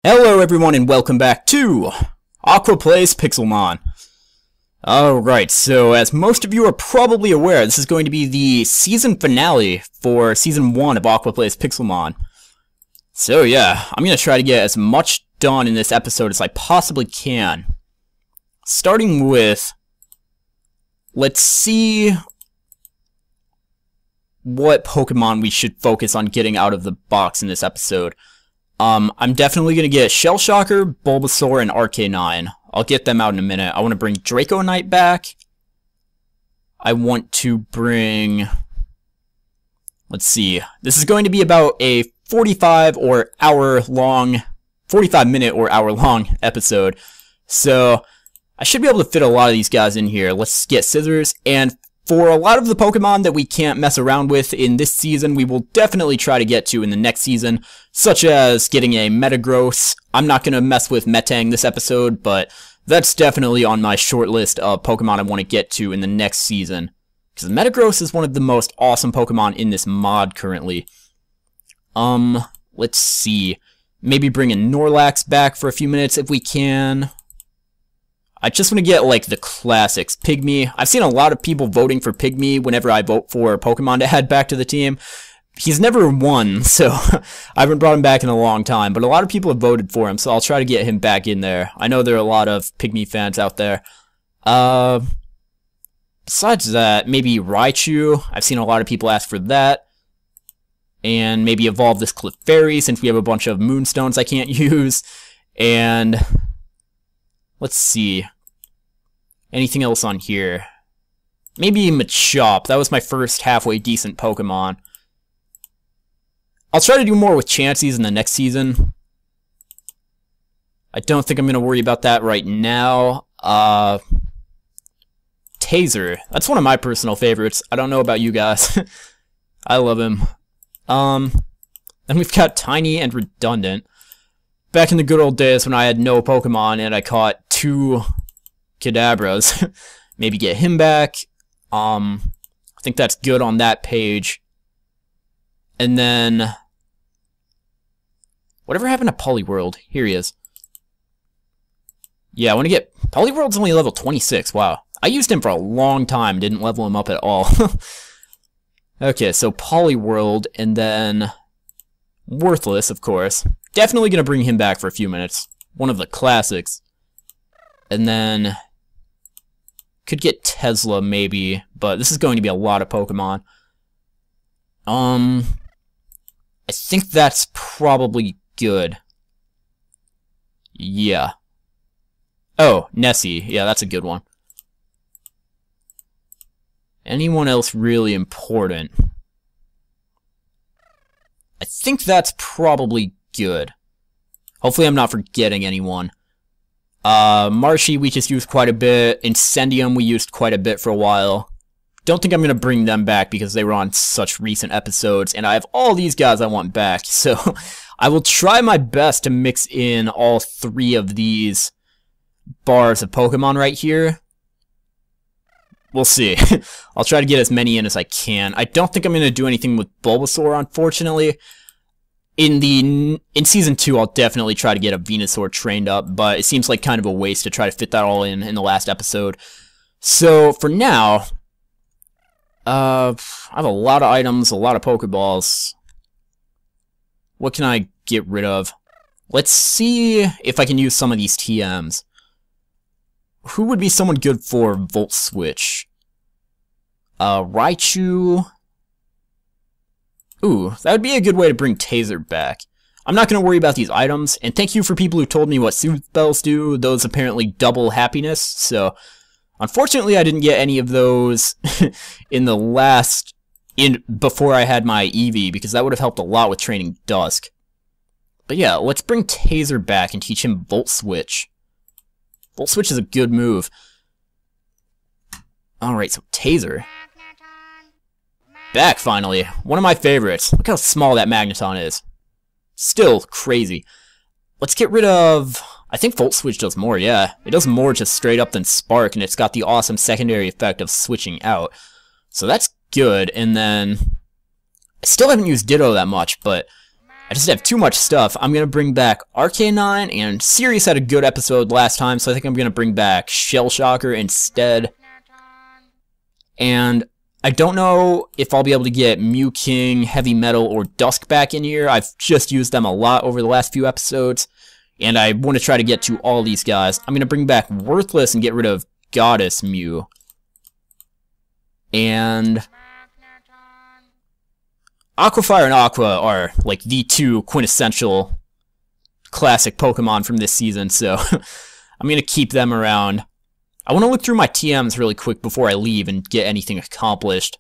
Hello everyone and welcome back to Aqua Plays Pixelmon. Alright, so as most of you are probably aware, this is going to be the season finale for Season 1 of Aqua Plays Pixelmon. So yeah, I'm going to try to get as much done in this episode as I possibly can. Starting with, let's see what Pokemon we should focus on getting out of the box in this episode. I'm definitely going to get Shell Shocker, Bulbasaur, and Arcanine. I'll get them out in a minute. I want to bring Draconite back. I want to bring... Let's see. This is going to be about a 45 minute or hour long episode. So, I should be able to fit a lot of these guys in here. Let's get Scissors, and for a lot of the Pokemon that we can't mess around with in this season, we will definitely try to get to in the next season, such as getting a Metagross. I'm not going to mess with Metang this episode, but that's definitely on my short list of Pokemon I want to get to in the next season, because Metagross is one of the most awesome Pokemon in this mod currently. Let's see. Maybe bring a Snorlax back for a few minutes if we can. I just want to get, like, the classics. Pygmy. I've seen a lot of people voting for Pygmy whenever I vote for Pokemon to add back to the team. He's never won, so I haven't brought him back in a long time. But a lot of people have voted for him, so I'll try to get him back in there. I know there are a lot of Pygmy fans out there. Besides that, maybe Raichu. I've seen a lot of people ask for that. And maybe evolve this Clefairy, since we have a bunch of Moonstones I can't use. And... let's see. Anything else on here? Maybe Machop. That was my first halfway decent Pokemon. I'll try to do more with Chanseys in the next season. I don't think I'm going to worry about that right now. Taser. That's one of my personal favorites. I don't know about you guys. I love him. Then we've got Tiny and Redundant. Back in the good old days when I had no Pokemon and I caught 2 Kadabras. Maybe get him back. I think that's good on that page. And then... whatever happened to Poliwhirl? Here he is. Yeah, I want to get... Poliwhirl's only level 26, wow. I used him for a long time, didn't level him up at all. Okay, so Poliwhirl, and then... Worthless, of course. Definitely gonna bring him back for a few minutes. One of the classics. And then... could get Tesla, maybe. But this is going to be a lot of Pokemon. I think that's probably good. Yeah. Oh, Nessie. Yeah, that's a good one. Anyone else really important? I think that's probably good. Hopefully I'm not forgetting anyone. Marshy we just used quite a bit. Incendium we used quite a bit for a while. Don't think I'm going to bring them back because they were on such recent episodes, and I have all these guys I want back, so I will try my best to mix in all 3 of these bars of Pokemon right here. We'll see. I'll try to get as many in as I can. I don't think I'm going to do anything with Bulbasaur, unfortunately. In Season 2, I'll definitely try to get a Venusaur trained up, but it seems like kind of a waste to try to fit that all in the last episode. So, for now, I have a lot of items, a lot of Pokeballs. What can I get rid of? Let's see if I can use some of these TMs. Who would be someone good for Volt Switch? Raichu. Ooh, that would be a good way to bring Taser back. I'm not going to worry about these items, and thank you for people who told me what Soothe Spells do. Those apparently double happiness, so... unfortunately, I didn't get any of those in the last... before I had my Eevee, because that would have helped a lot with training Dusk. But yeah, let's bring Taser back and teach him Volt Switch. Volt Switch is a good move. Alright, so Taser. Back, finally. One of my favorites. Look how small that Magneton is. Still crazy. Let's get rid of... I think Volt Switch does more, yeah. It does more just straight up than Spark, and it's got the awesome secondary effect of switching out. So that's good, and then... I still haven't used Ditto that much, but I just have too much stuff. I'm going to bring back Arcanine, and Sirius had a good episode last time, so I think I'm going to bring back Shell Shocker instead. And I don't know if I'll be able to get Mew King, Heavy Metal, or Dusk back in here. I've just used them a lot over the last few episodes, and I want to try to get to all these guys. I'm going to bring back Worthless and get rid of Goddess Mew. And Aquafire and Aqua are like the two quintessential classic Pokemon from this season, so I'm going to keep them around. I want to look through my TMs really quick before I leave and get anything accomplished.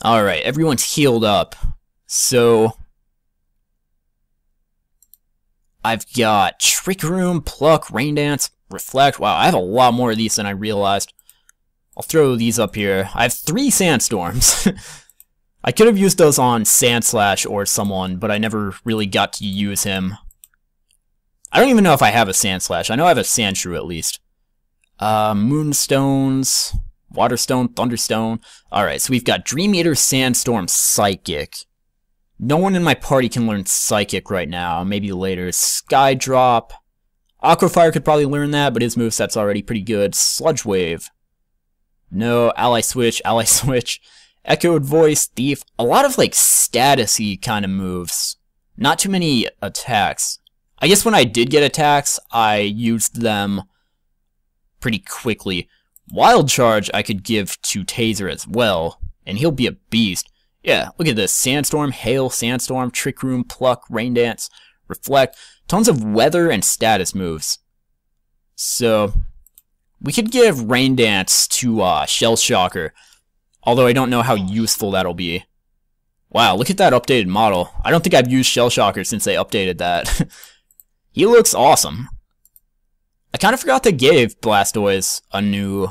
Alright, everyone's healed up. So I've got Trick Room, Pluck, Rain Dance, Reflect. Wow, I have a lot more of these than I realized. I'll throw these up here. I have 3 Sandstorms. I could have used those on Sandslash or someone, but I never really got to use him. I don't even know if I have a Sandslash. I know I have a Sandshrew at least. Moonstones, Waterstone, Thunderstone. Alright, so we've got Dream Eater, Sandstorm, Psychic. No one in my party can learn Psychic right now. Maybe later. Skydrop. Aquafire could probably learn that, but his moveset's already pretty good. Sludge Wave. No. Ally Switch, Ally Switch. Echoed Voice, Thief. A lot of, like, status-y kind of moves. Not too many attacks. I guess when I did get attacks, I used them pretty quickly. Wild Charge I could give to Taser as well, and he'll be a beast. Yeah, look at this. Sandstorm, Hail, Sandstorm, Trick Room, Pluck, Rain Dance, Reflect. Tons of weather and status moves. So, we could give Rain Dance to Shell Shocker, although I don't know how useful that'll be. Wow, look at that updated model. I don't think I've used Shell Shocker since they updated that. He looks awesome. I kind of forgot they gave Blastoise a new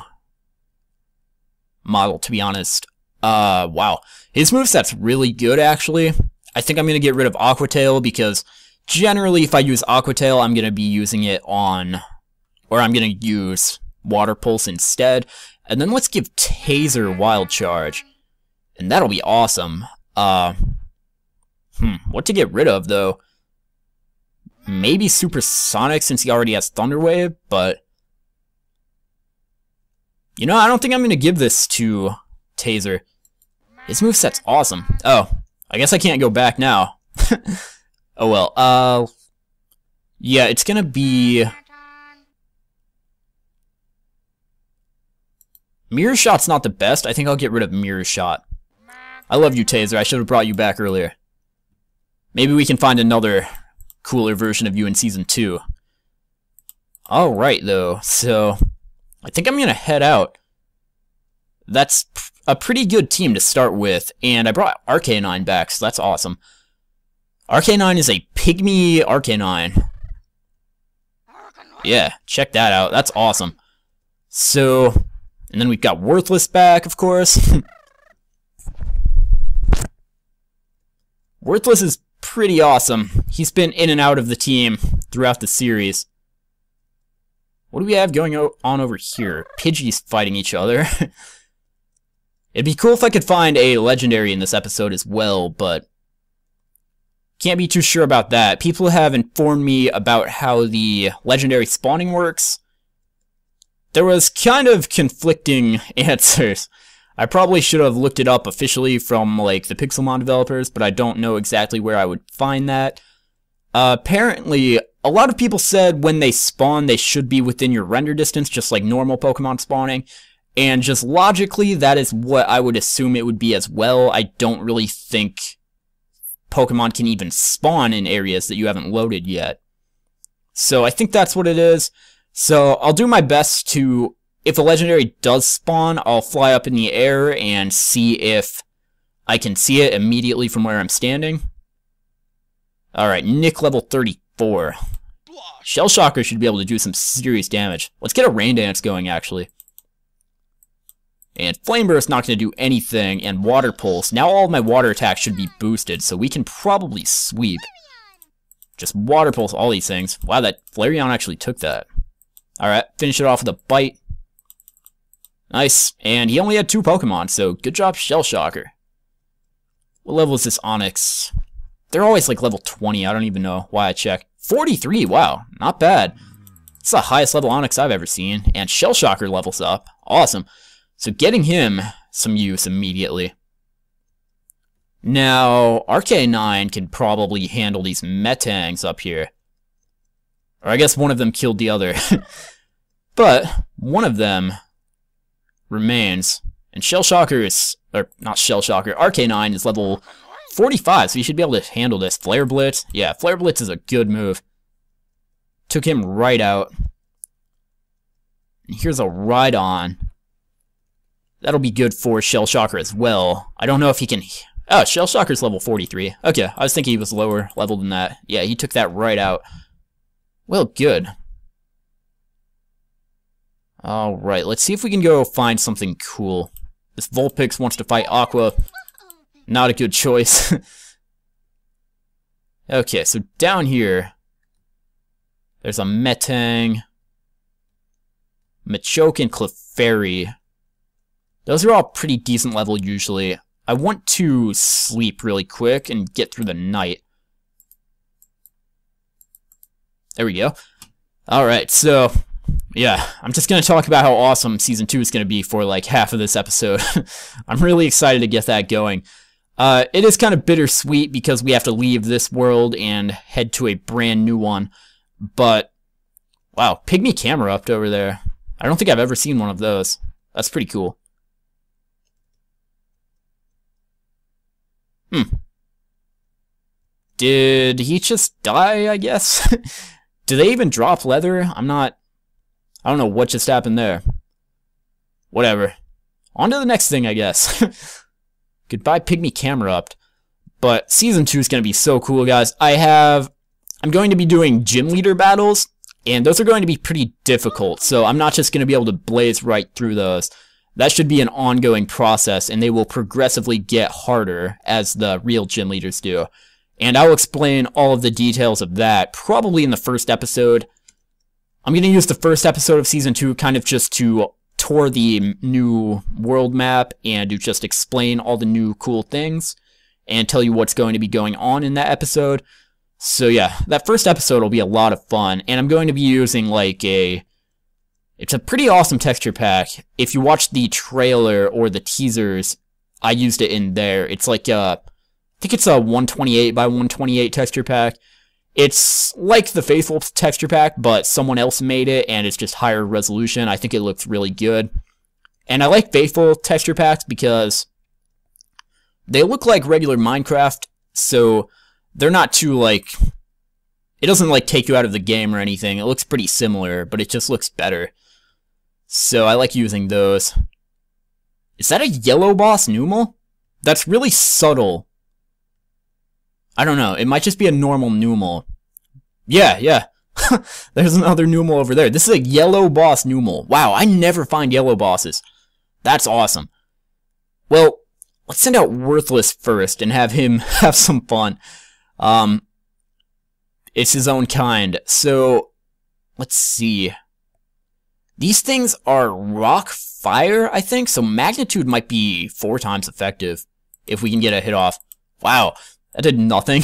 model, to be honest. Wow. His moveset's really good, actually. I think I'm going to get rid of Aqua Tail, because generally if I use Aqua Tail, I'm going to be using it on... or I'm going to use Water Pulse instead. And then let's give Taser Wild Charge. And that'll be awesome. What to get rid of, though? Maybe Supersonic, since he already has Thunder Wave, but... you know, I don't think I'm going to give this to Taser. His moveset's awesome. Oh, I guess I can't go back now. Oh well, yeah, it's going to be... Mirror Shot's not the best. I think I'll get rid of Mirror Shot. I love you, Taser. I should have brought you back earlier. Maybe we can find another cooler version of you in Season 2. Alright, though. So, I think I'm going to head out. That's a pretty good team to start with. And I brought Arcanine back, so that's awesome. Arcanine is a Pygmy Arcanine. Yeah, check that out. That's awesome. So... and then we've got Worthless back, of course. Worthless is pretty awesome. He's been in and out of the team throughout the series. What do we have going on over here? Pidgeys fighting each other. It'd be cool if I could find a legendary in this episode as well, but can't be too sure about that. People have informed me about how the legendary spawning works. There was kind of conflicting answers. I probably should have looked it up officially from, like, the Pixelmon developers, but I don't know exactly where I would find that. Apparently, a lot of people said when they spawn, they should be within your render distance, just like normal Pokemon spawning. And just logically, that is what I would assume it would be as well. I don't really think Pokemon can even spawn in areas that you haven't loaded yet. So I think that's what it is. So I'll do my best to, if a legendary does spawn, I'll fly up in the air and see if I can see it immediately from where I'm standing. Alright, Nick level 34. Shell Shocker should be able to do some serious damage. Let's get a Rain Dance going, actually. And Flame Burst not going to do anything, and Water Pulse. Now all of my water attacks should be boosted, so we can probably sweep. Just Water Pulse all these things. Wow, that Flareon actually took that. Alright, finish it off with a Bite. Nice. And he only had 2 Pokemon, so good job, Shell Shocker. What level is this Onix? They're always like level 20. I don't even know why I check. 43, wow, not bad. It's the highest level Onix I've ever seen. And Shell Shocker levels up. Awesome. So getting him some use immediately. Now, RK9 can probably handle these Metangs up here. Or I guess one of them killed the other. But one of them remains. And Shell Shocker is, or not Shell Shocker, RK9 is level 45, so you should be able to handle this. Flare Blitz, yeah, Flare Blitz is a good move. Took him right out. And here's a Rhydon. That'll be good for Shell Shocker as well. I don't know if he can... Oh, Shell Shocker's level 43. Okay, I was thinking he was lower level than that. Yeah, he took that right out. Well, good. Alright, let's see if we can go find something cool. This Vulpix wants to fight Aqua. Not a good choice. Okay, so down here, there's a Metang, Machoke, and Clefairy. Those are all pretty decent level usually. I want to sleep really quick and get through the night. There we go. Alright, so, yeah, I'm just going to talk about how awesome Season 2 is going to be for like half of this episode. I'm really excited to get that going. It is kind of bittersweet because we have to leave this world and head to a brand new one. But, wow, Pygmy Camerupt over there. I don't think I've ever seen one of those. That's pretty cool. Did he just die, I guess? Do they even drop leather? I don't know what just happened there. Whatever. On to the next thing, I guess. Goodbye, Pygmy Camerupt. But Season 2 is going to be so cool, guys. I'm going to be doing gym leader battles, and those are going to be pretty difficult, so I'm not just going to be able to blaze right through those. That should be an ongoing process, and they will progressively get harder as the real gym leaders do. And I'll explain all of the details of that probably in the first episode. I'm going to use the first episode of Season 2 kind of just to tour the new world map and to just explain all the new cool things and tell you what's going to be going on in that episode. So yeah, that first episode will be a lot of fun, and I'm going to be using like it's a pretty awesome texture pack. If you watch the trailer or the teasers, I used it in there. It's like I think it's a 128 by 128 texture pack. It's like the Faithful texture pack, but someone else made it, and it's just higher resolution. I think it looks really good. And I like Faithful texture packs because they look like regular Minecraft, so they're not too, like... It doesn't, like, take you out of the game or anything. It looks pretty similar, but it just looks better. So I like using those. Is that a yellow boss Numel? That's really subtle. I don't know. It might just be a normal Numel. Yeah. There's another Numel over there. This is a yellow boss Numel. Wow, I never find yellow bosses. That's awesome. Well, let's send out Worthless first and have him have some fun. It's his own kind. So, let's see. These things are rock fire, I think. So magnitude might be 4 times effective if we can get a hit off. Wow, that did nothing.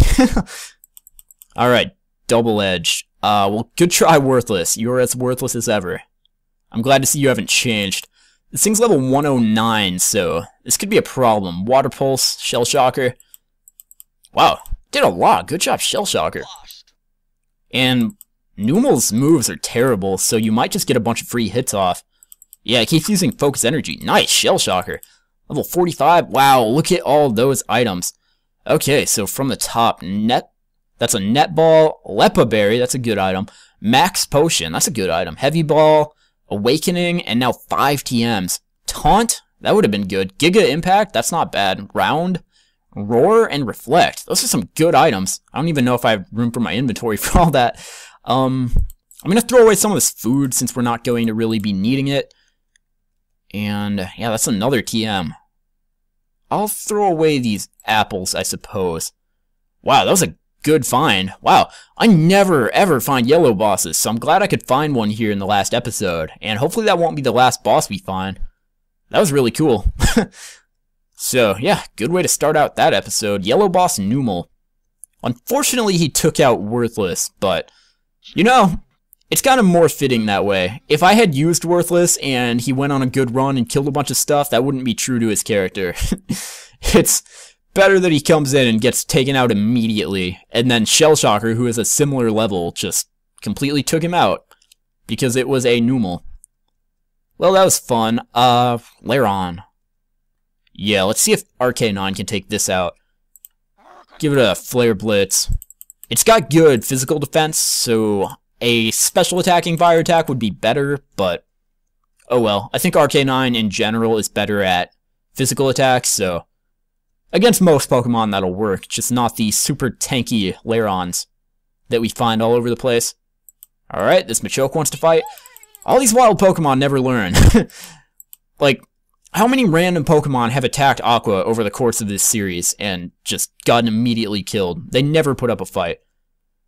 Alright, double edge. Well, good try, Worthless. You're as worthless as ever. I'm glad to see you haven't changed. This thing's level 109, so this could be a problem. Water Pulse, Shell Shocker. Wow, did a lot. Good job, Shell Shocker. And Numel's moves are terrible, so you might just get a bunch of free hits off. Yeah, it keeps using Focus Energy. Nice, Shell Shocker. Level 45. Wow, look at all those items. Okay, so from the top, that's a Netball, Lepa Berry, that's a good item. Max Potion, that's a good item. Heavy Ball, Awakening, and now 5 TMs. Taunt, that would have been good. Giga Impact, that's not bad. Round, Roar, and Reflect. Those are some good items. I don't even know if I have room for my inventory for all that. I'm going to throw away some of this food since we're not going to really be needing it. And, yeah, that's another TM. I'll throw away these apples, I suppose. Wow, that was a good find. Wow, I never ever find yellow bosses, so I'm glad I could find one here in the last episode. And hopefully that won't be the last boss we find. that was really cool. So, yeah, good way to start out that episode. Yellow Boss Numel. Unfortunately, he took out Worthless, but, you know, it's kind of more fitting that way. If I had used Worthless and he went on a good run and killed a bunch of stuff, that wouldn't be true to his character. It's better that he comes in and gets taken out immediately, and then Shell Shocker, who is a similar level, just completely took him out because it was a Numel. Well, that was fun. Lairon. Yeah, let's see if RK9 can take this out. Give it a Flare Blitz. It's got good physical defense, so a special attacking fire attack would be better, but oh well. I think RK9 in general is better at physical attacks, so against most Pokemon that'll work, just not the super tanky Lairons that we find all over the place. Alright, this Machoke wants to fight. All these wild Pokemon never learn. Like, how many random Pokemon have attacked Aqua over the course of this series and just gotten immediately killed? They never put up a fight.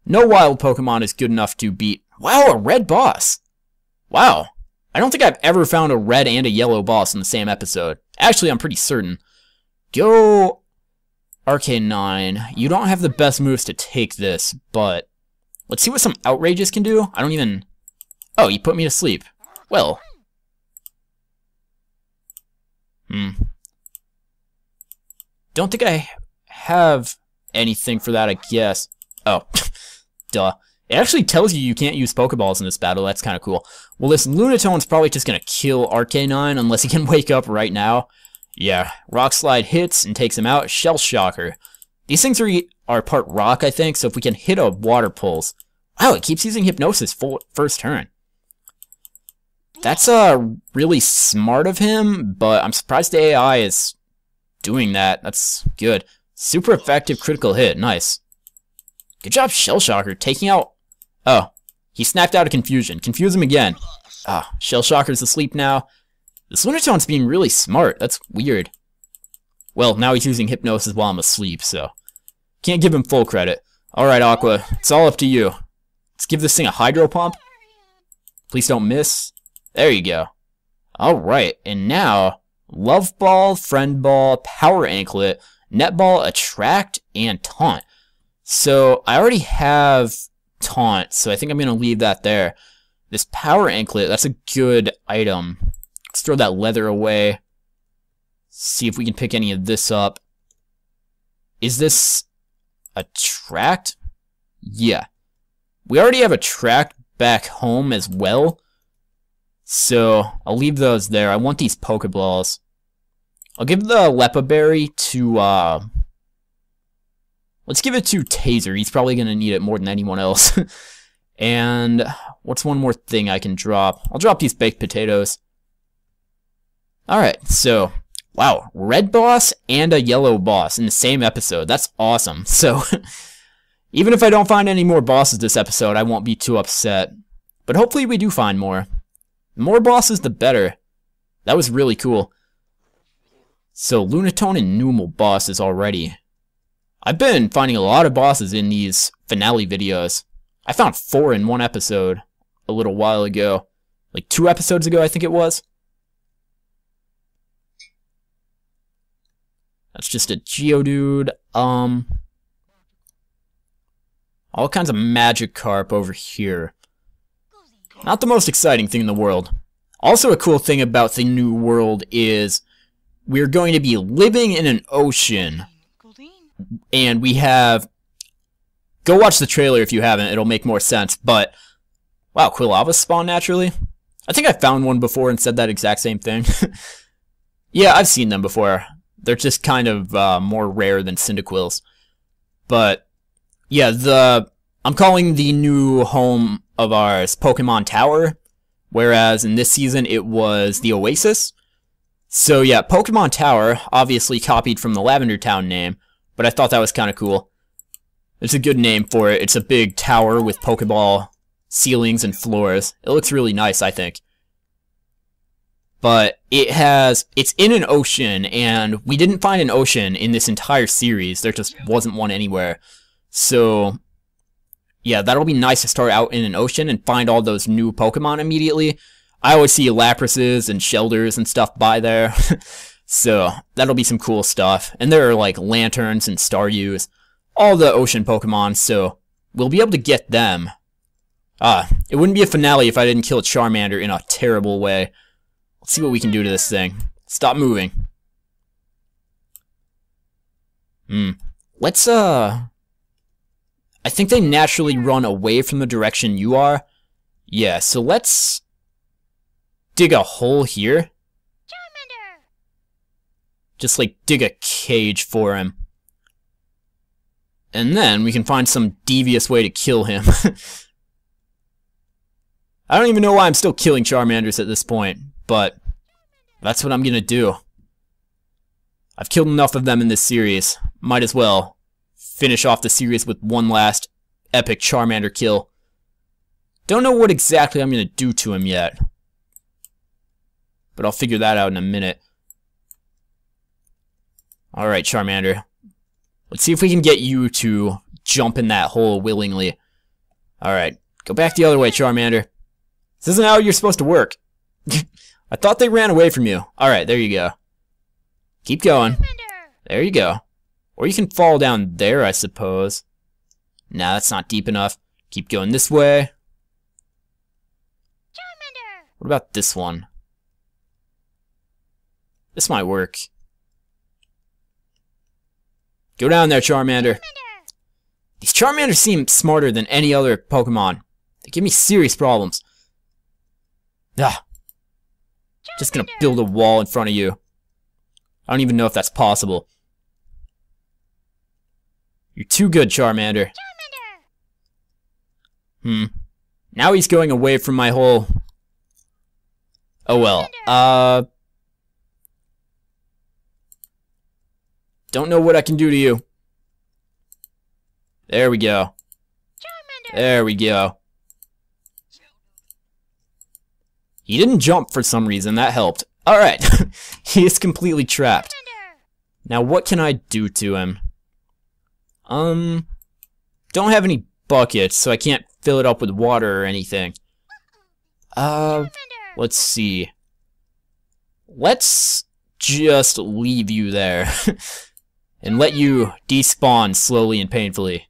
No wild Pokemon is good enough to beat... Wow, a red boss! Wow. I don't think I've ever found a red and a yellow boss in the same episode. Actually, I'm pretty certain. Go... RK9. You don't have the best moves to take this, but... Let's see what some Outrages can do. I don't even... Oh, you put me to sleep. Well... Don't think I have anything for that, I guess. Oh, duh. It actually tells you can't use Pokeballs in this battle. That's kind of cool. Well, this Lunatone's probably just going to kill RK9 unless he can wake up right now. Yeah, Rock Slide hits and takes him out. Shell Shocker. These things are part rock, I think, so if we can hit a Water Pulse... Wow, it keeps using Hypnosis first turn. That's really smart of him, but I'm surprised the AI is doing that. That's good. Super effective critical hit. Nice. Good job, Shell Shocker, taking out... Oh, he snapped out of Confusion. Confuse him again. Ah, Shell Shocker's asleep now. This Lunatone's being really smart. That's weird. Well, now he's using Hypnosis while I'm asleep, so... Can't give him full credit. Alright, Aqua, it's all up to you. Let's give this thing a Hydro Pump. Please don't miss. There you go. Alright, and now, Love Ball, Friend Ball, Power Anklet, Net Ball, Attract, and Taunt. So, I already have Taunt, so I think I'm going to leave that there. This Power Anklet, that's a good item. Let's throw that leather away. See if we can pick any of this up. Is this Attract? Yeah. We already have Attract back home as well. So, I'll leave those there. I want these Pokeballs. I'll give the Lepa Berry to, let's give it to Taser. He's probably going to need it more than anyone else. And, what's one more thing I can drop? I'll drop these Baked Potatoes. Alright, so, wow. Red boss and a yellow boss in the same episode. That's awesome. So, even if I don't find any more bosses this episode, I won't be too upset. But hopefully we do find more. The more bosses, the better. That was really cool. So, Lunatone and Numel bosses already. I've been finding a lot of bosses in these finale videos. I found 4 in one episode a little while ago. Like 2 episodes ago, I think it was. That's just a Geodude. All kinds of Magikarp over here. Not the most exciting thing in the world. Also, a cool thing about the new world is we're going to be living in an ocean. And we have... Go watch the trailer if you haven't, it'll make more sense. But, wow, Quillavas spawn naturally? I think I found one before and said that exact same thing. Yeah, I've seen them before. They're just kind of more rare than Cyndaquils. But, yeah, I'm calling the new home of ours Pokemon Tower, whereas in this season it was the Oasis. So yeah, Pokemon Tower, obviously copied from the Lavender Town name, but I thought that was kind of cool. It's a good name for it. It's a big tower with Pokeball ceilings and floors. It looks really nice, I think. But it's in an ocean, and we didn't find an ocean in this entire series. There just wasn't one anywhere. So... yeah, that'll be nice to start out in an ocean and find all those new Pokemon immediately. I always see Laprases and Shelders and stuff by there. So that'll be some cool stuff. And there are like Lanterns and Staryus, all the ocean Pokemon, so we'll be able to get them. It wouldn't be a finale if I didn't kill Charmander in a terrible way. Let's see what we can do to this thing. Stop moving. Let's, I think they naturally run away from the direction you are. Yeah, so let's dig a hole here. Charmander! Just, like, dig a cage for him. And then we can find some devious way to kill him. I don't even know why I'm still killing Charmanders at this point, but that's what I'm gonna do. I've killed enough of them in this series. Might as well finish off the series with one last epic Charmander kill. Don't know what exactly I'm gonna do to him yet, but I'll figure that out in a minute. Alright, Charmander. Let's see if we can get you to jump in that hole willingly. Alright, go back the other way, Charmander. This isn't how you're supposed to work. I thought they ran away from you. Alright, there you go. Keep going. There you go. Or you can fall down there, I suppose. Nah, that's not deep enough. Keep going this way. What about this one? This might work. Go down there, Charmander. These Charmanders seem smarter than any other Pokemon. They give me serious problems. Just gonna build a wall in front of you. I don't even know if that's possible. You're too good, Charmander. Now he's going away from my hole. Oh well. Don't know what I can do to you. There we go. There we go. He didn't jump for some reason. That helped. Alright. He is completely trapped. Now what can I do to him? Don't have any buckets, so I can't fill it up with water or anything. Let's see. Let's just leave you there. And let you despawn slowly and painfully.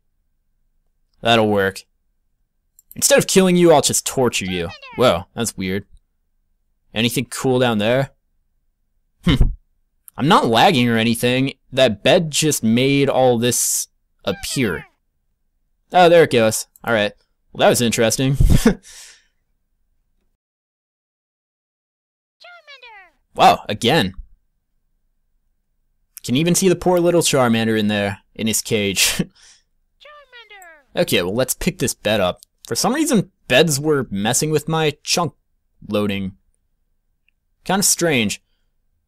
That'll work. Instead of killing you, I'll just torture you. Whoa, that's weird. Anything cool down there? I'm not lagging or anything. That bed just made all this appear. Oh, there it goes. Alright. Well, that was interesting. Wow, again. Can even see the poor little Charmander in there, in his cage. Okay, well, let's pick this bed up. For some reason, beds were messing with my chunk loading. Kind of strange.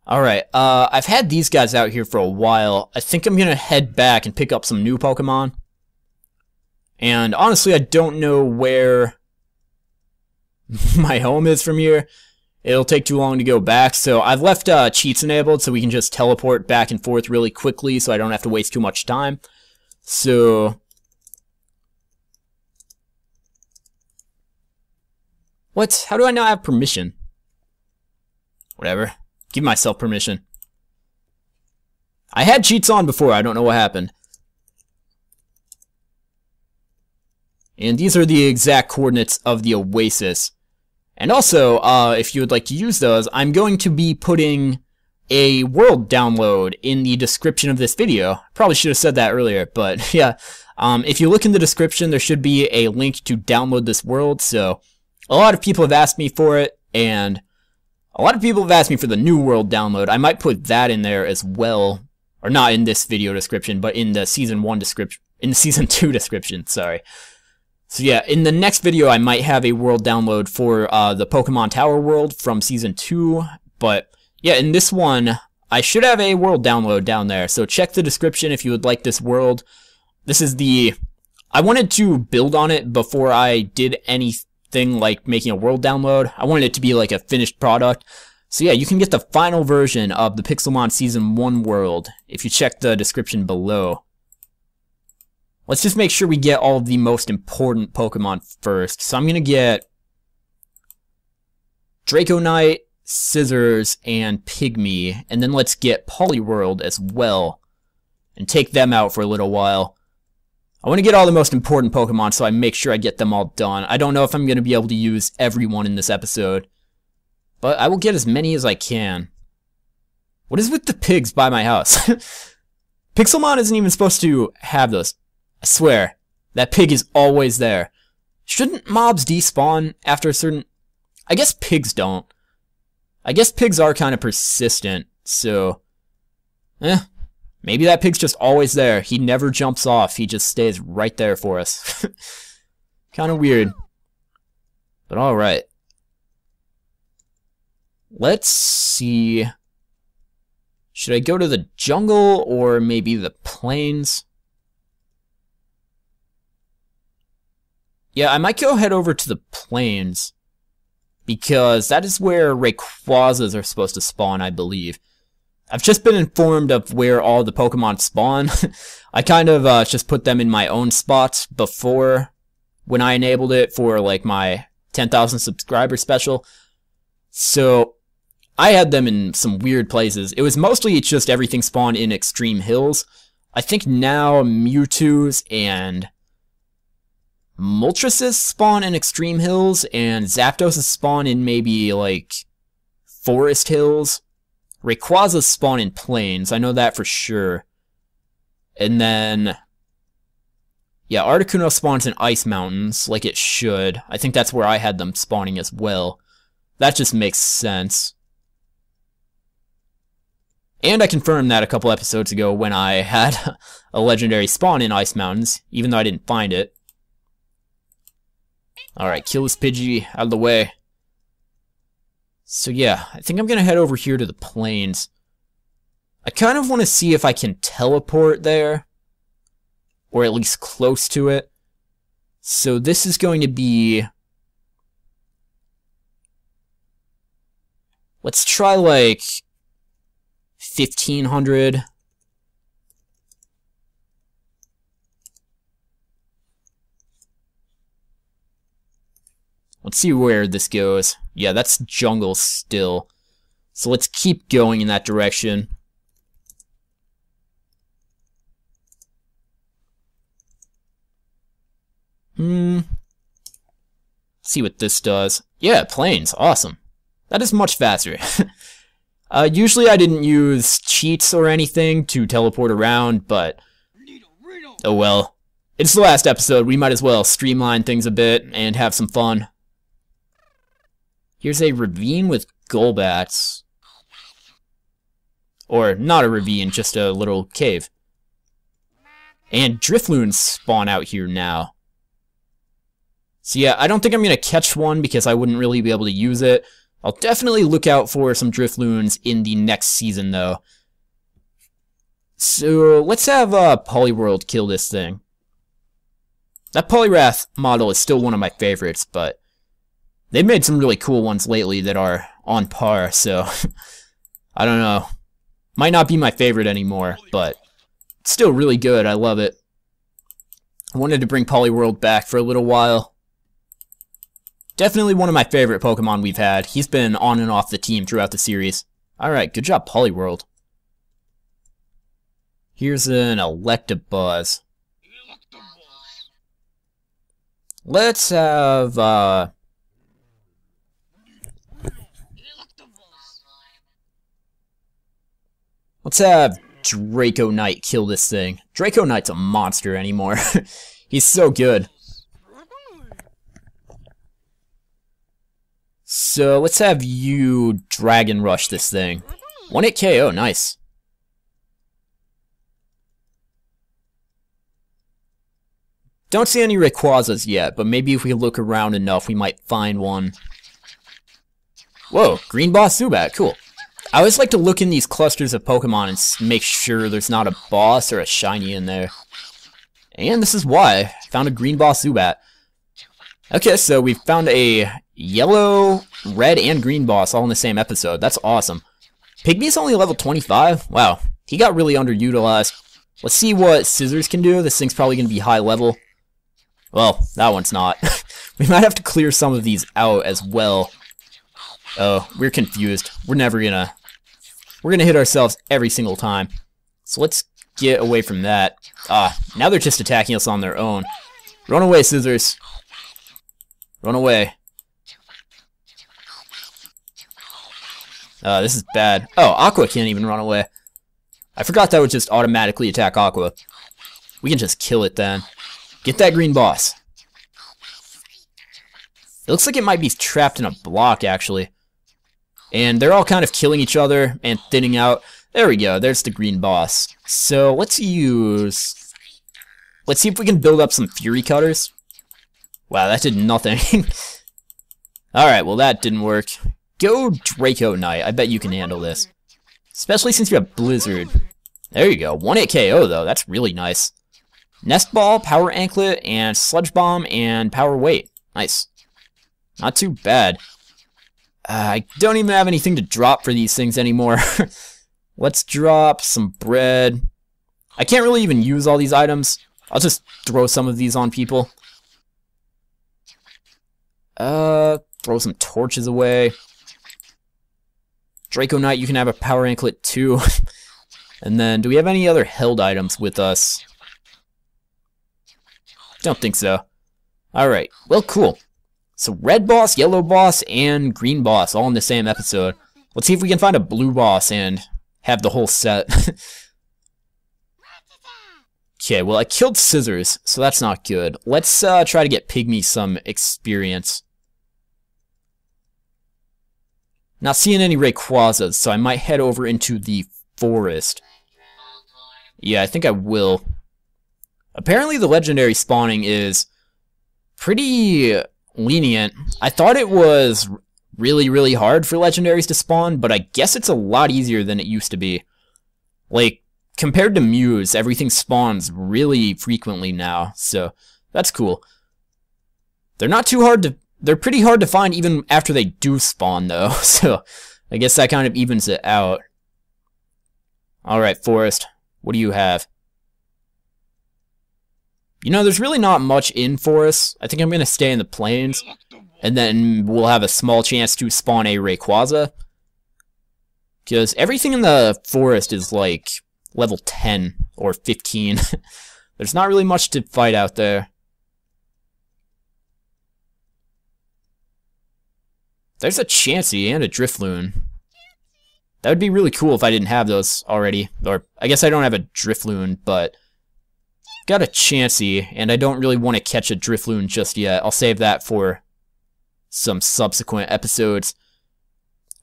Alright, I've had these guys out here for a while. I think I'm gonna head back and pick up some new Pokemon. And honestly, I don't know where my home is from here. It'll take too long to go back, so I've left cheats enabled so we can just teleport back and forth really quickly so I don't have to waste too much time. So... what? How do I not have permission? Whatever. Give myself permission. I had cheats on before, I don't know what happened. And these are the exact coordinates of the Oasis. And also, if you would like to use those, I'm going to be putting a world download in the description of this video. Probably should have said that earlier, but yeah. If you look in the description, there should be a link to download this world, so a lot of people have asked me for it, and a lot of people have asked me for the new world download. I might put that in there as well, or not in this video description, but in the Season 1 description, in the Season 2 description, sorry. So yeah, in the next video I might have a world download for the Pokemon Tower world from Season 2, but yeah, in this one, I should have a world download down there, so check the description if you would like this world. This is the... I wanted to build on it before I did anything like making a world download. I wanted it to be like a finished product. So yeah, you can get the final version of the Pixelmon Season 1 world if you check the description below. Let's just make sure we get all of the most important Pokemon first. So I'm going to get Draconite, Scissors, and Pygmy, and then let's get Poliwhirl as well, and take them out for a little while. I want to get all the most important Pokemon, so I make sure I get them all done. I don't know if I'm going to be able to use everyone in this episode, but I will get as many as I can. What is with the pigs by my house? Pixelmon isn't even supposed to have those. I swear, that pig is always there. Shouldn't mobs despawn after a certain... I guess pigs don't. I guess pigs are kind of persistent, so... Maybe that pig's just always there. He never jumps off. He just stays right there for us. Kind of weird. But alright. Let's see... Should I go to the jungle or maybe the plains? Yeah, I might go head over to the plains, because that is where Rayquazas are supposed to spawn, I believe. I've just been informed of where all the Pokemon spawn. I kind of just put them in my own spots before, when I enabled it for like my 10,000 subscriber special. So I had them in some weird places. It was mostly just everything spawned in Extreme Hills. I think now Mewtwo's and Moltres' spawn in Extreme Hills, and Zapdos' spawn in maybe, like, Forest Hills. Rayquaza's spawn in Plains, I know that for sure. And then... yeah, Articuno spawns in Ice Mountains, like it should. I think that's where I had them spawning as well. That just makes sense. And I confirmed that a couple episodes ago when I had a legendary spawn in Ice Mountains, even though I didn't find it. Alright, kill this Pidgey out of the way. So yeah, I think I'm gonna head over here to the plains. I kind of want to see if I can teleport there. Or at least close to it. So this is going to be... let's try like... 1500. Let's see where this goes. Yeah, that's jungle still. So let's keep going in that direction. Let's see what this does. Yeah, plains. Awesome. That is much faster. Usually I didn't use cheats or anything to teleport around, but... oh well. It's the last episode. We might as well streamline things a bit and have some fun. Here's a ravine with Golbats. Or, not a ravine, just a little cave. And Drifloons spawn out here now. So yeah, I don't think I'm going to catch one because I wouldn't really be able to use it. I'll definitely look out for some Drifloons in the next season, though. So, let's have Poliwhirl kill this thing. That Poliwrath model is still one of my favorites, but... they've made some really cool ones lately that are on par, so... I don't know. Might not be my favorite anymore, but... it's still really good, I love it. I wanted to bring Poliwhirl back for a little while. Definitely one of my favorite Pokemon we've had. He's been on and off the team throughout the series. Alright, good job, Poliwhirl. Here's an Electabuzz. Let's have, let's have Draconite kill this thing. Draconite's a monster anymore. He's so good. So, let's have you Dragon Rush this thing. 1-hit KO, nice. Don't see any Rayquazas yet, but maybe if we look around enough, we might find one. Whoa, Green Boss Zubat, cool. I always like to look in these clusters of Pokemon and make sure there's not a boss or a shiny in there. And this is why. Found a Green Boss Zubat. Okay, so we found a yellow, red, and green boss all in the same episode. That's awesome. Pygmy's only level 25? Wow, he got really underutilized. Let's see what Scissors can do. This thing's probably going to be high level. Well, that one's not. We might have to clear some of these out as well. Oh, we're confused. We're gonna hit ourselves every single time. So let's get away from that. Now they're just attacking us on their own. Run away, Scissors. Run away. This is bad. Oh, Aqua can't even run away. I forgot that would just automatically attack Aqua. We can just kill it then. Get that green boss. It looks like it might be trapped in a block, actually. And they're all kind of killing each other and thinning out. There we go. There's the green boss. So let's see if we can build up some Fury Cutters. Wow, that did nothing. Alright, well that didn't work. Go Draco Knight. I bet you can handle this. Especially since you have Blizzard. There you go. 1-hit KO though. That's really nice. Nest Ball, Power Anklet, and Sludge Bomb, and Power Weight. Nice. Not too bad. I don't even have anything to drop for these things anymore. Let's drop some bread. I can't really even use all these items. I'll just throw some of these on people. Throw some torches away. Draco Knight, you can have a Power Anklet too. And then, do we have any other held items with us? Don't think so. Alright, well cool. So red boss, yellow boss, and green boss all in the same episode. Let's see if we can find a blue boss and have the whole set. Okay, well I killed Scissors, so that's not good. Let's try to get Pygmy some experience. Not seeing any Rayquazas, so I might head over into the forest. Yeah, I think I will. Apparently the legendary spawning is pretty lenient. I thought it was really hard for legendaries to spawn, but I guess it's a lot easier than it used to be. Like, compared to Muse, everything spawns really frequently now, so that's cool. They're not too hard to... They're pretty hard to find even after they do spawn, though, so I guess that kind of evens it out. Alright, Forest, what do you have? You know, there's really not much in Forest. I think I'm going to stay in the plains, and then we'll have a small chance to spawn a Rayquaza. Because everything in the forest is like level 10 or 15. There's not really much to fight out there. There's a Chansey and a Drifloon. That would be really cool if I didn't have those already. Or, I guess I don't have a Drifloon, but... Got a Chansey, and I don't really want to catch a Drifloon just yet. I'll save that for some subsequent episodes.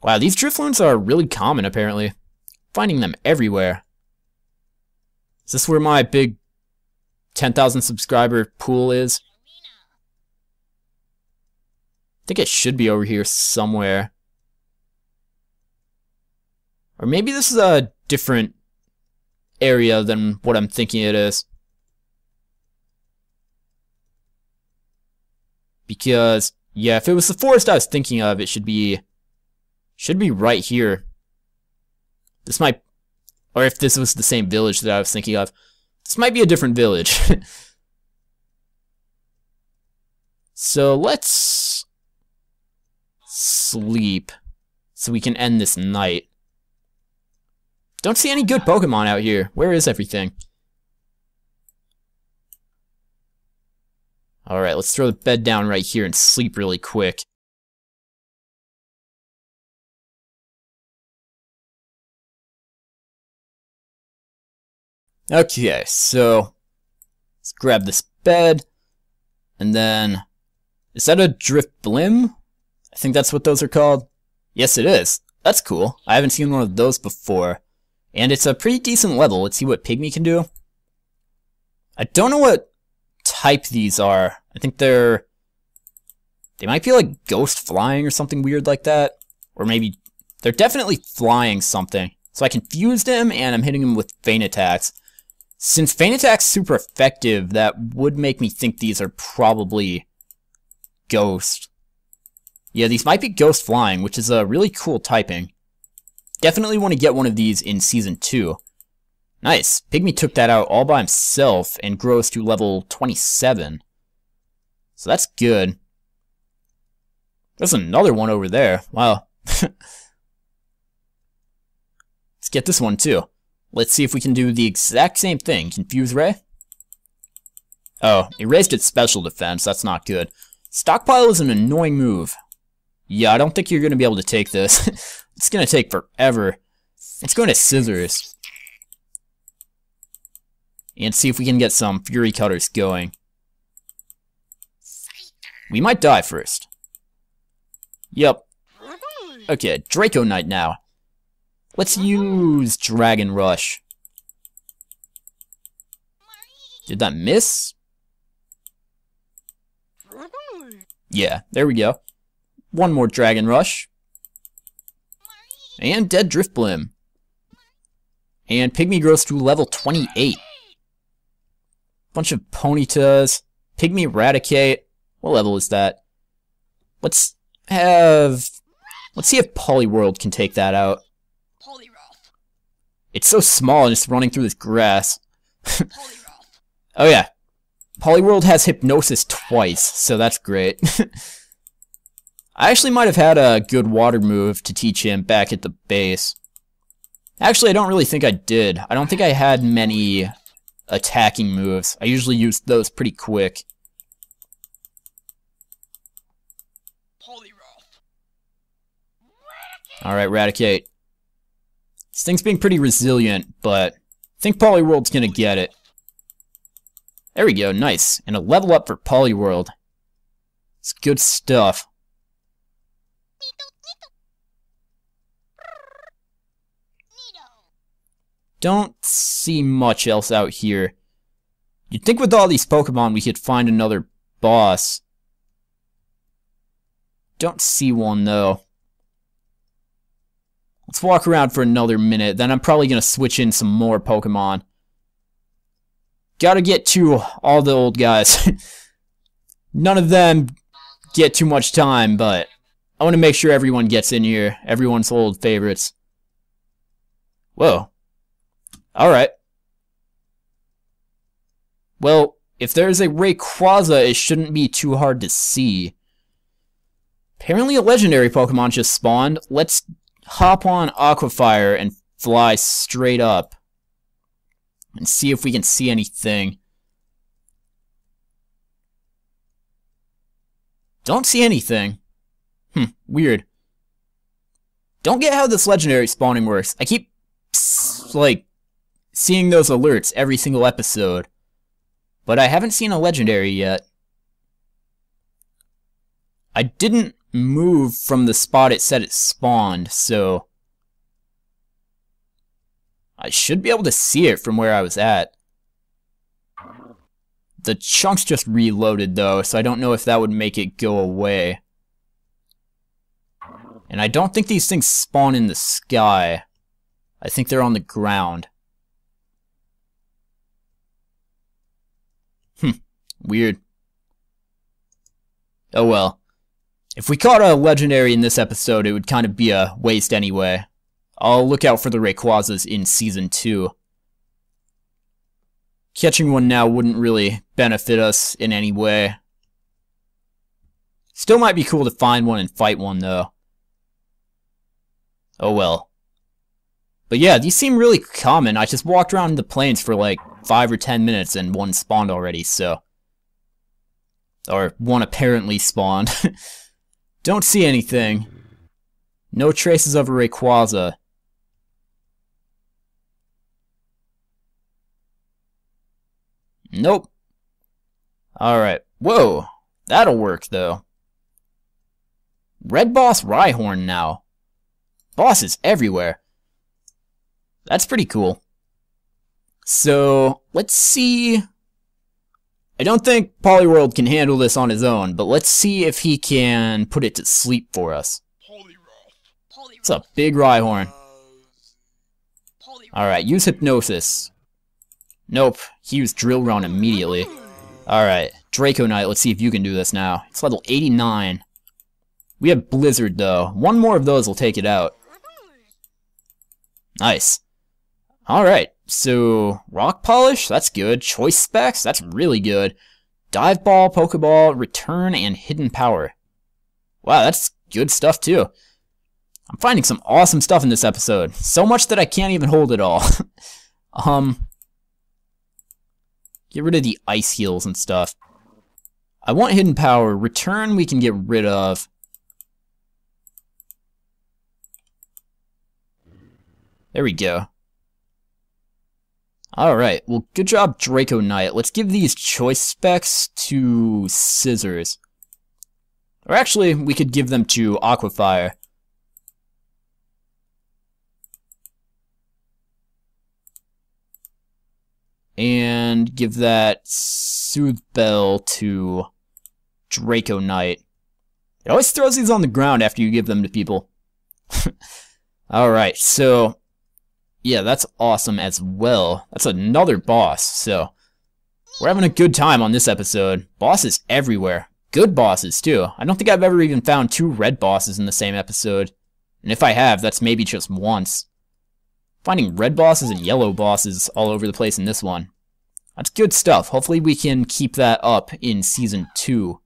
Wow, these Drifloons are really common, apparently. Finding them everywhere. Is this where my big 10,000 subscriber pool is? I think it should be over here somewhere. Or maybe this is a different area than what I'm thinking it is. Because, yeah, if it was the forest I was thinking of, it should be right here. This might, or if this was the same village that I was thinking of, this might be a different village. So let's sleep so we can end this night. Don't see any good Pokemon out here. Where is everything? Alright, let's throw the bed down right here and sleep really quick. Okay, so let's grab this bed, and then, is that a Drift Blim? I think that's what those are called. Yes, it is. That's cool. I haven't seen one of those before. And it's a pretty decent level. Let's see what Pygmy can do. I don't know what type these are. I think they might be like ghost flying or something weird like that. Or maybe, they're definitely flying something. So I confused him, and I'm hitting him with Feint Attacks. Since Feint Attack's super effective, that would make me think these are probably ghost. Yeah, these might be ghost flying, which is a really cool typing. Definitely want to get one of these in Season 2. Nice. Pygmy took that out all by himself and grows to level 27. So that's good. There's another one over there. Wow. Let's get this one too. Let's see if we can do the exact same thing. Confuse Ray. Oh, it raised its special defense. That's not good. Stockpile is an annoying move. Yeah, I don't think you're going to be able to take this. It's going to take forever. It's going to Scissors. And see if we can get some Fury Cutters going. We might die first. Yep. Okay, Draco Knight now. Let's use Dragon Rush. Did that miss? Yeah, there we go. One more Dragon Rush. And Dead Driftblim. And Pygmy grows to level 28. Bunch of Ponytas. Pygmy Eradicate. What level is that? Let's see if Poliwhirl can take that out. It's so small and just running through this grass. Oh yeah. Poliwhirl has Hypnosis twice, so that's great. I actually might have had a good water move to teach him back at the base. Actually, I don't really think I did. I don't think I had many attacking moves. I usually used those pretty quick. Alright, Raticate. This thing's being pretty resilient, but I think Poliwhirl's gonna get it. There we go, nice. And a level up for Poliwhirl. It's good stuff. Don't see much else out here. You'd think with all these Pokemon we could find another boss. Don't see one though. Let's walk around for another minute, then I'm probably gonna switch in some more Pokemon. Gotta get to all the old guys. None of them get too much time, but I want to make sure everyone gets in here. Everyone's old favorites. Whoa. Alright. Well, if there's a Rayquaza, it shouldn't be too hard to see. Apparently a legendary Pokemon just spawned. Let's hop on Aquafire and fly straight up. And see if we can see anything. Don't see anything. Weird. Don't get how this legendary spawning works. I keep, like, seeing those alerts every single episode. But I haven't seen a legendary yet. I didn't move from the spot it said it spawned, so I should be able to see it from where I was at. The chunks just reloaded though, so I don't know if that would make it go away. And I don't think these things spawn in the sky. I think they're on the ground. Weird. Oh well. If we caught a legendary in this episode, it would kind of be a waste anyway. I'll look out for the Rayquazas in Season 2. Catching one now wouldn't really benefit us in any way. Still might be cool to find one and fight one, though. Oh well. But yeah, these seem really common. I just walked around the plains for like 5 or 10 minutes and one spawned already, so... Or one apparently spawned. Don't see anything. No traces of a Rayquaza. Nope. Alright. Whoa. That'll work, though. Red Boss Rhyhorn now. Bosses everywhere. That's pretty cool. So, let's see... I don't think Poliwhirl can handle this on his own, but let's see if he can put it to sleep for us. What's up, big Rhyhorn? Alright, use Hypnosis. Nope, he used Drill Run immediately. Alright, Draco Knight, let's see if you can do this now. It's level 89. We have Blizzard, though. One more of those will take it out. Nice. Alright, so Rock Polish, that's good. Choice Specs, that's really good. Dive Ball, Pokeball, Return, and Hidden Power. Wow, that's good stuff too. I'm finding some awesome stuff in this episode. So much that I can't even hold it all. Get rid of the ice heals and stuff. I want hidden power. Return we can get rid of. There we go. Alright, well, good job, Draco Knight. Let's give these choice specs to Scissors. Or actually, we could give them to Aquafire. And give that Soothe Bell to Draco Knight. It always throws these on the ground after you give them to people. Alright, so yeah, that's awesome as well. That's another boss, so we're having a good time on this episode. Bosses everywhere. Good bosses, too. I don't think I've ever even found 2 red bosses in the same episode. And if I have, that's maybe just once. Finding red bosses and yellow bosses all over the place in this one. That's good stuff. Hopefully we can keep that up in Season 2.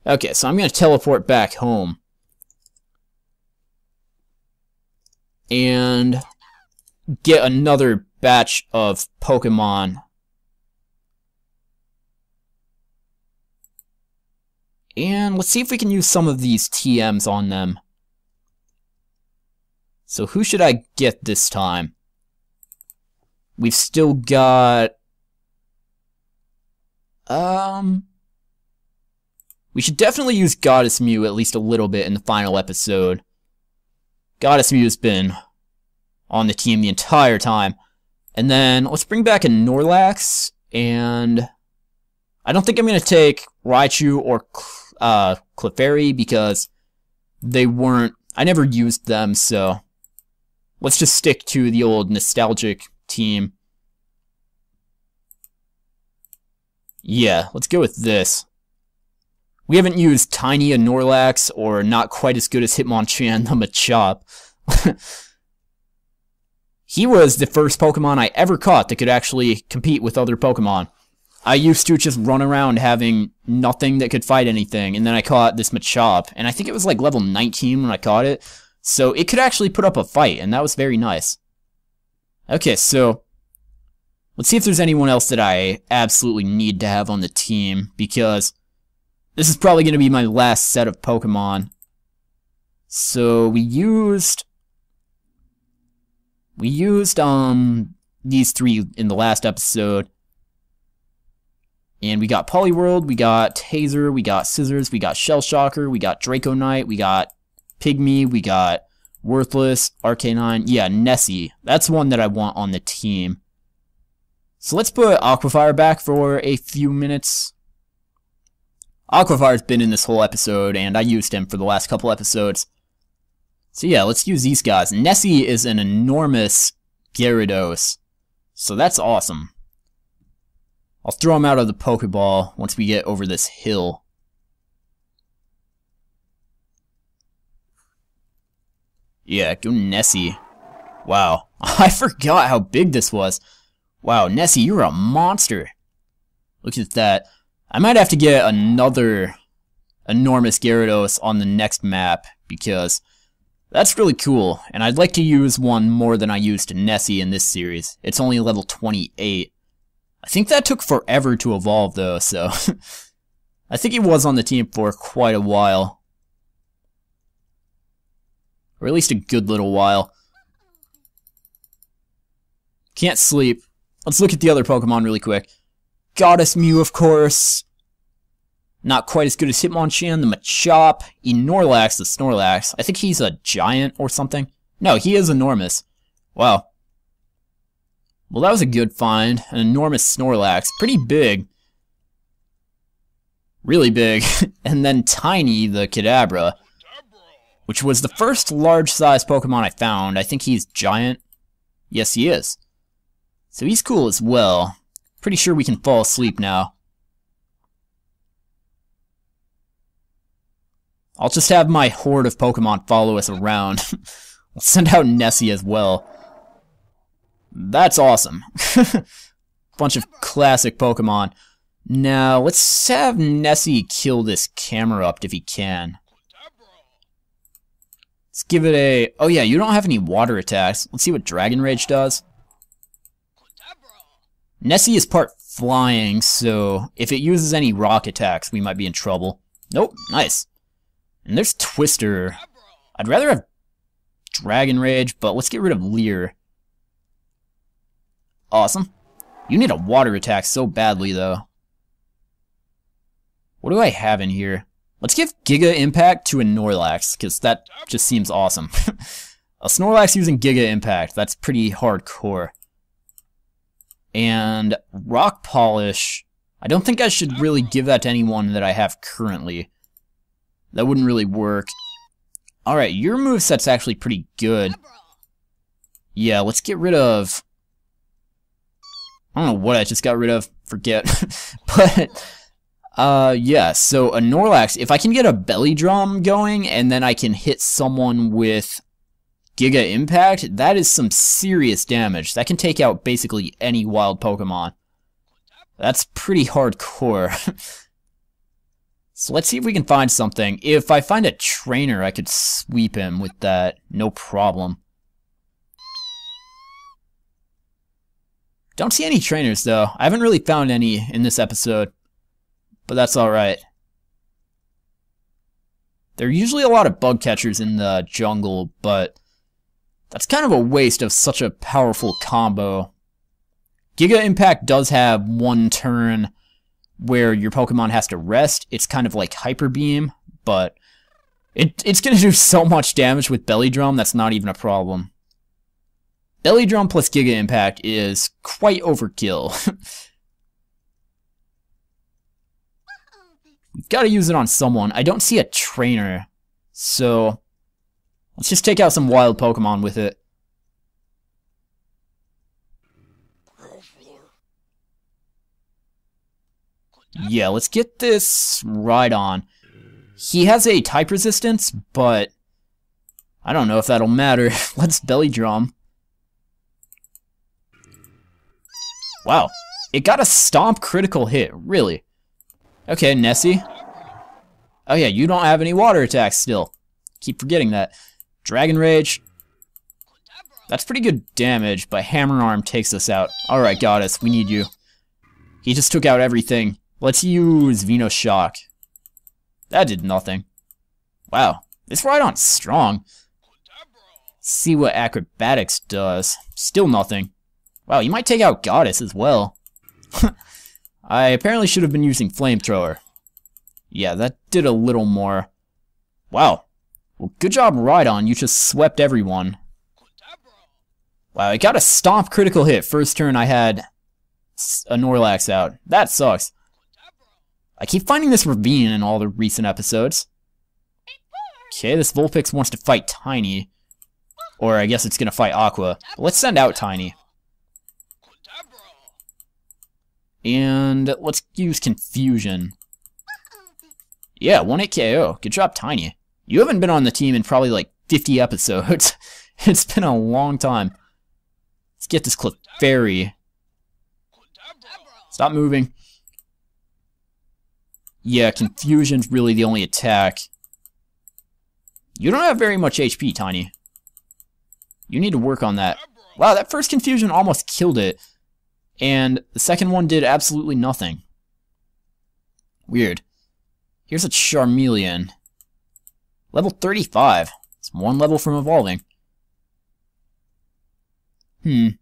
Okay, so I'm going to teleport back home. And get another batch of Pokemon. And let's see if we can use some of these TMs on them. So who should I get this time? We've still got... We should definitely use Goddess Mew at least a little bit in the final episode. Goddess Mew's been on the team the entire time. And then let's bring back a Snorlax, and I don't think I'm going to take Raichu or Clefairy because they weren't... I never used them, so let's just stick to the old nostalgic team. Yeah, let's go with this. We haven't used Tiny a Snorlax, or not quite as good as Hitmonchan the Machop. He was the first Pokemon I ever caught that could actually compete with other Pokemon. I used to just run around having nothing that could fight anything, and then I caught this Machop, and I think it was like level 19 when I caught it, so it could actually put up a fight, and that was very nice. Okay, so let's see if there's anyone else that I absolutely need to have on the team, because this is probably going to be my last set of Pokemon. So we used these 3 in the last episode. And we got Poliwhirl, we got Taser, we got Scissors, we got Shell Shocker, we got Draco Knight, we got Pygmy, we got Worthless, Arcanine. Yeah, Nessie. That's one that I want on the team. So let's put Aquafire back for a few minutes. Aquafire's been in this whole episode, and I used him for the last couple episodes. So yeah, let's use these guys. Nessie is an enormous Gyarados, so that's awesome. I'll throw him out of the Pokeball once we get over this hill. Yeah, go Nessie. Wow, I forgot how big this was. Wow, Nessie, you're a monster. Look at that. I might have to get another enormous Gyarados on the next map, because that's really cool, and I'd like to use one more than I used Nessie in this series. It's only level 28. I think that took forever to evolve, though, so I think he was on the team for quite a while. Or at least a good little while. Can't sleep. Let's look at the other Pokemon really quick. Goddess Mew, of course. Not quite as good as Hitmonchan, the Machop. Snorlax, the Snorlax. I think he's a giant or something. No, he is enormous. Wow. Well, that was a good find. An enormous Snorlax. Pretty big. Really big. And then Tiny, the Kadabra, which was the first large-sized Pokemon I found. I think he's giant. Yes, he is. So he's cool as well. Pretty sure we can fall asleep now. I'll just have my horde of Pokemon follow us around. We'll send out Nessie as well. That's awesome. Bunch of classic Pokemon. Now, let's have Nessie kill this Camerupt if he can. Let's give it a... Oh yeah, you don't have any water attacks. Let's see what Dragon Rage does. Nessie is part flying, so if it uses any rock attacks, we might be in trouble. Nope, nice. And there's Twister. I'd rather have Dragon Rage, but let's get rid of Leer. Awesome. You need a water attack so badly, though. What do I have in here? Let's give Giga Impact to a Snorlax, because that just seems awesome. A Snorlax using Giga Impact, that's pretty hardcore. And Rock Polish, I don't think I should really give that to anyone that I have currently. That wouldn't really work. Alright, your moveset's actually pretty good. Yeah, let's get rid of... I don't know what I just got rid of. Forget. But, yeah, so a Snorlax, if I can get a Belly Drum going, and then I can hit someone with Giga Impact, that is some serious damage. That can take out basically any wild Pokemon. That's pretty hardcore. So let's see if we can find something. If I find a trainer, I could sweep him with that. No problem. Don't see any trainers, though. I haven't really found any in this episode. But that's alright. There are usually a lot of bug catchers in the jungle, but that's kind of a waste of such a powerful combo. Giga Impact does have one turn where your Pokemon has to rest. It's kind of like Hyper Beam, but it's going to do so much damage with Belly Drum, that's not even a problem. Belly Drum plus Giga Impact is quite overkill. We've got to use it on someone. I don't see a trainer, so let's just take out some wild Pokemon with it. Yeah, let's get this right on. He has a type resistance, but I don't know if that'll matter. Let's Belly Drum. Wow, it got a stomp critical hit, really? Okay, Nessie. Oh yeah, you don't have any water attacks still. Keep forgetting that. Dragon Rage. That's pretty good damage, but Hammer Arm takes us out. Alright, Goddess, we need you. He just took out everything. Let's use Venoshock. Shock. That did nothing. Wow, this Rhydon's strong. See what Acrobatics does. Still nothing. Wow, you might take out Goddess as well. I apparently should have been using Flamethrower. Yeah, that did a little more. Wow. Well, good job, Rhydon. You just swept everyone. Wow, I got a Stomp critical hit. First turn I had a Snorlax out. That sucks. I keep finding this ravine in all the recent episodes. Okay, this Vulpix wants to fight Tiny. Or I guess it's gonna fight Aqua. But let's send out Tiny. And let's use Confusion. Yeah, 1-hit KO. Good job, Tiny. You haven't been on the team in probably like 50 episodes. It's been a long time. Let's get this Clefairy. Stop moving. Yeah, Confusion's really the only attack. You don't have very much HP, Tiny. You need to work on that. Wow, that first Confusion almost killed it. And the second one did absolutely nothing. Weird. Here's a Charmeleon. Level 35. It's one level from evolving. I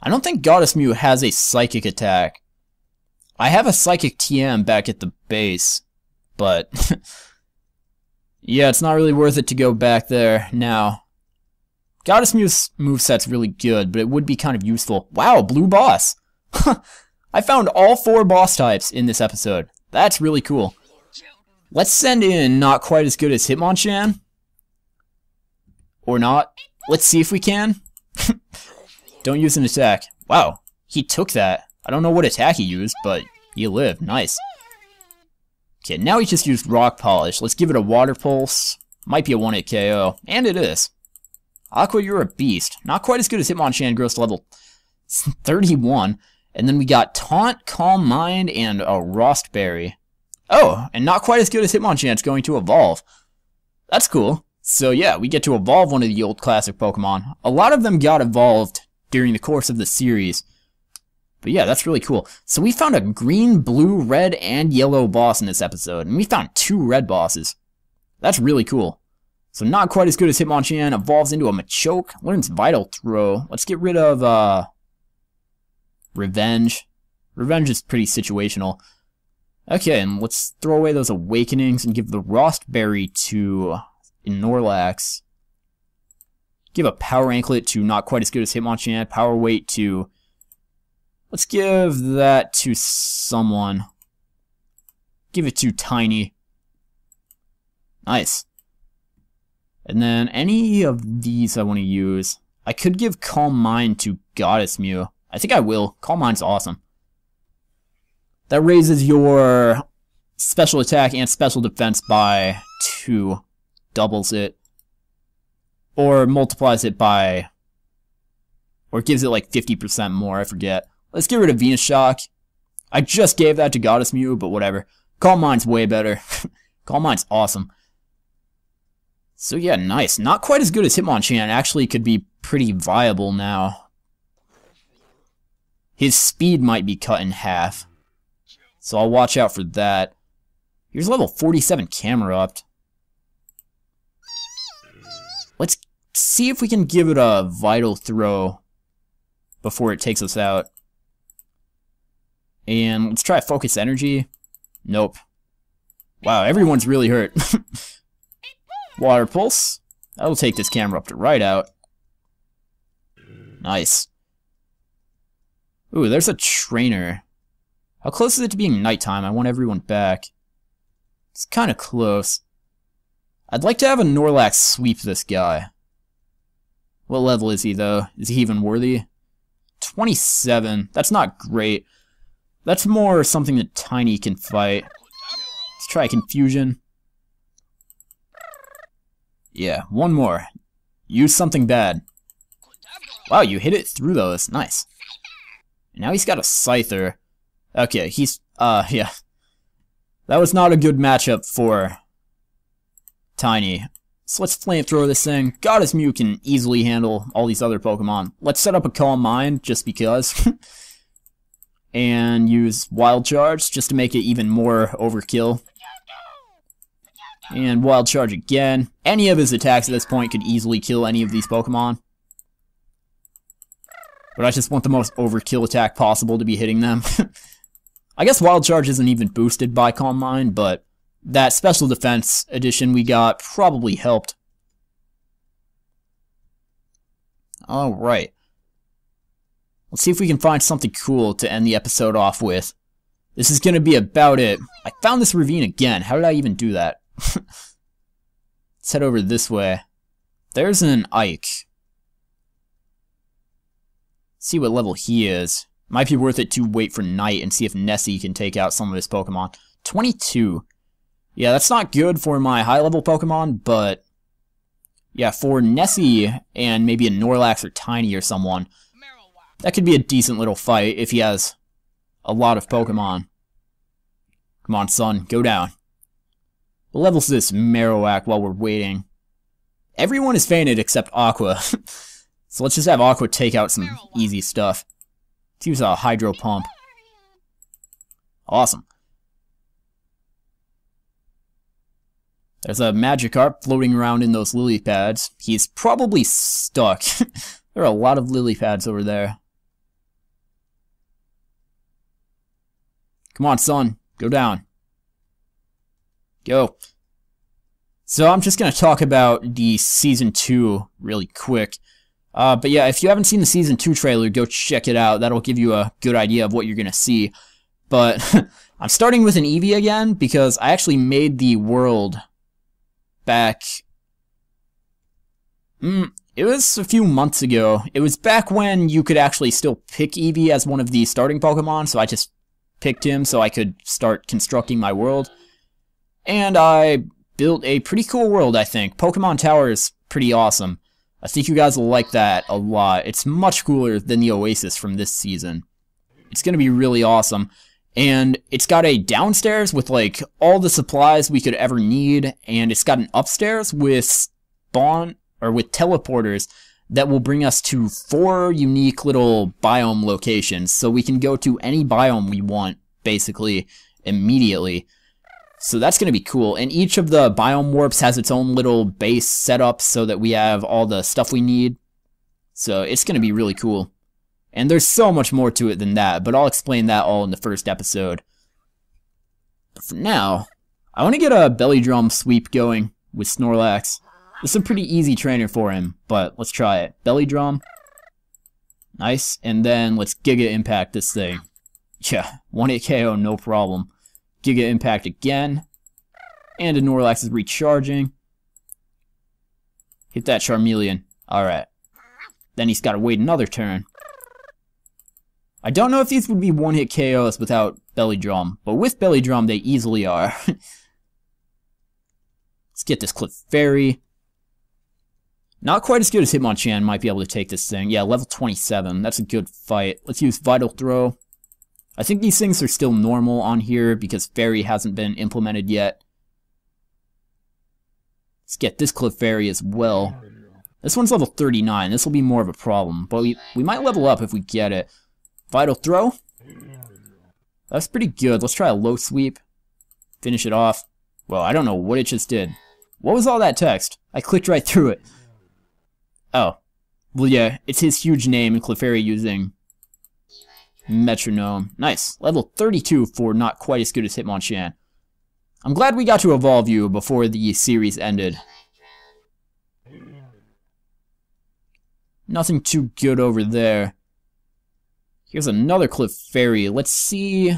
don't think Goddess Mew has a Psychic attack. I have a Psychic TM back at the base, but yeah, it's not really worth it to go back there now. Goddess Mew's moveset's really good, but it would be kind of useful. Wow, blue boss! I found all 4 boss types in this episode. That's really cool. Let's send in not quite as good as Hitmonchan. Or not. Let's see if we can. Don't use an attack. Wow, he took that. I don't know what attack he used, but he lived. Nice. Okay, now he just used Rock Polish. Let's give it a Water Pulse. Might be a 1-hit KO. And it is. Aqua, you're a beast. Not quite as good as Hitmonchan, gross level 31. And then we got Taunt, Calm Mind, and a Rostberry. Oh, and not quite as good as Hitmonchan. It's going to evolve. That's cool. So yeah, we get to evolve one of the old classic Pokemon. A lot of them got evolved during the course of the series. But yeah, that's really cool. So we found a green, blue, red, and yellow boss in this episode. And we found 2 red bosses. That's really cool. So not quite as good as Hitmonchan. Evolves into a Machoke. Learns Vital Throw. Let's get rid of Revenge. Revenge is pretty situational. Okay, and let's throw away those Awakenings and give the Rost Berry to Snorlax. Give a Power Anklet to not quite as good as Hitmonchan. Power Weight to... Let's give that to someone. Give it to Tiny. Nice. And then any of these I want to use. I could give Calm Mind to Goddess Mew. I think I will. Calm Mind's awesome. That raises your special attack and special defense by 2. Doubles it. Or multiplies it by... Or gives it like 50% more, I forget. Let's get rid of Venus Shock. I just gave that to Goddess Mew, but whatever. Calm Mind's way better. Calm Mind's awesome. So yeah, nice. Not quite as good as Hitmonchan. Actually could be pretty viable now. His speed might be cut in half. So I'll watch out for that. Here's level 47 Camerupt. Let's see if we can give it a Vital Throw before it takes us out. And let's try Focus Energy. Nope. Wow, everyone's really hurt. Water Pulse. That'll take this Camerupt right out. Nice. Ooh, there's a trainer. How close is it to being nighttime? I want everyone back. It's kind of close. I'd like to have a Snorlax sweep this guy. What level is he, though? Is he even worthy? 27. That's not great. That's more something that Tiny can fight. Let's try Confusion. Yeah, one more. Use something bad. Wow, you hit it through those. Nice. And now he's got a Scyther. Okay, he's... yeah. That was not a good matchup for Tiny. So let's Flamethrower this thing. Goddess Mew can easily handle all these other Pokemon. Let's set up a Calm Mind, just because. And use Wild Charge, just to make it even more overkill. And Wild Charge again. Any of his attacks at this point could easily kill any of these Pokemon. But I just want the most overkill attack possible to be hitting them. I guess Wild Charge isn't even boosted by Calm Mind, but that special defense edition we got probably helped. Alright. Let's see if we can find something cool to end the episode off with. This is going to be about it. I found this ravine again. How did I even do that? Let's head over this way. There's an Ike. See what level he is. Might be worth it to wait for night and see if Nessie can take out some of his Pokemon. 22. Yeah, that's not good for my high-level Pokemon, but... yeah, for Nessie and maybe a Snorlax or Tiny or someone, that could be a decent little fight if he has a lot of Pokemon. Come on, son, go down. What level's this Marowak while we're waiting? Everyone is fainted except Aqua. So let's just have Aqua take out some easy stuff. Let's use a Hydro Pump. Awesome. There's a Magikarp floating around in those lily pads. He's probably stuck. There are a lot of lily pads over there. Come on, son. Go down. Go. So I'm just going to talk about the Season 2 really quick. But yeah, if you haven't seen the Season 2 trailer, go check it out. That'll give you a good idea of what you're going to see. But I'm starting with an Eevee again because I actually made the world back... it was a few months ago. It was back when you could actually still pick Eevee as one of the starting Pokemon, so I just picked him so I could start constructing my world. And I built a pretty cool world, I think. Pokemon Tower is pretty awesome. I think you guys will like that a lot. It's much cooler than the Oasis from this season. It's going to be really awesome. And it's got a downstairs with like all the supplies we could ever need, and it's got an upstairs with teleporters that will bring us to 4 unique little biome locations, so we can go to any biome we want basically immediately. So that's going to be cool. And each of the biome warps has its own little base setup so that we have all the stuff we need. So it's going to be really cool. And there's so much more to it than that, but I'll explain that all in the first episode. But for now, I want to get a belly drum sweep going with Snorlax. It's a pretty easy trainer for him, but let's try it. Belly drum. Nice. And then let's Giga Impact this thing. Yeah, 1-hit KO, no problem. Giga Impact again. And a Snorlax is recharging. Hit that Charmeleon. Alright. Then he's got to wait another turn. I don't know if these would be 1-hit KOs without Belly Drum, but with Belly Drum they easily are. Let's get this Clefairy. Not quite as good as Hitmonchan might be able to take this thing. Yeah, level 27. That's a good fight. Let's use Vital Throw. I think these things are still normal on here because Fairy hasn't been implemented yet. Let's get this Clefairy as well. This one's level 39. This will be more of a problem, but we might level up if we get it. Vital Throw. That's pretty good. Let's try a low sweep. Finish it off. Well, I don't know what it just did. What was all that text? I clicked right through it. Oh. Well, yeah, it's his huge name and Clefairy using Metronome. Nice. Level 32 for not quite as good as Hitmonchan. I'm glad we got to evolve you before the series ended. Nothing too good over there. Here's another Clefairy. Let's see.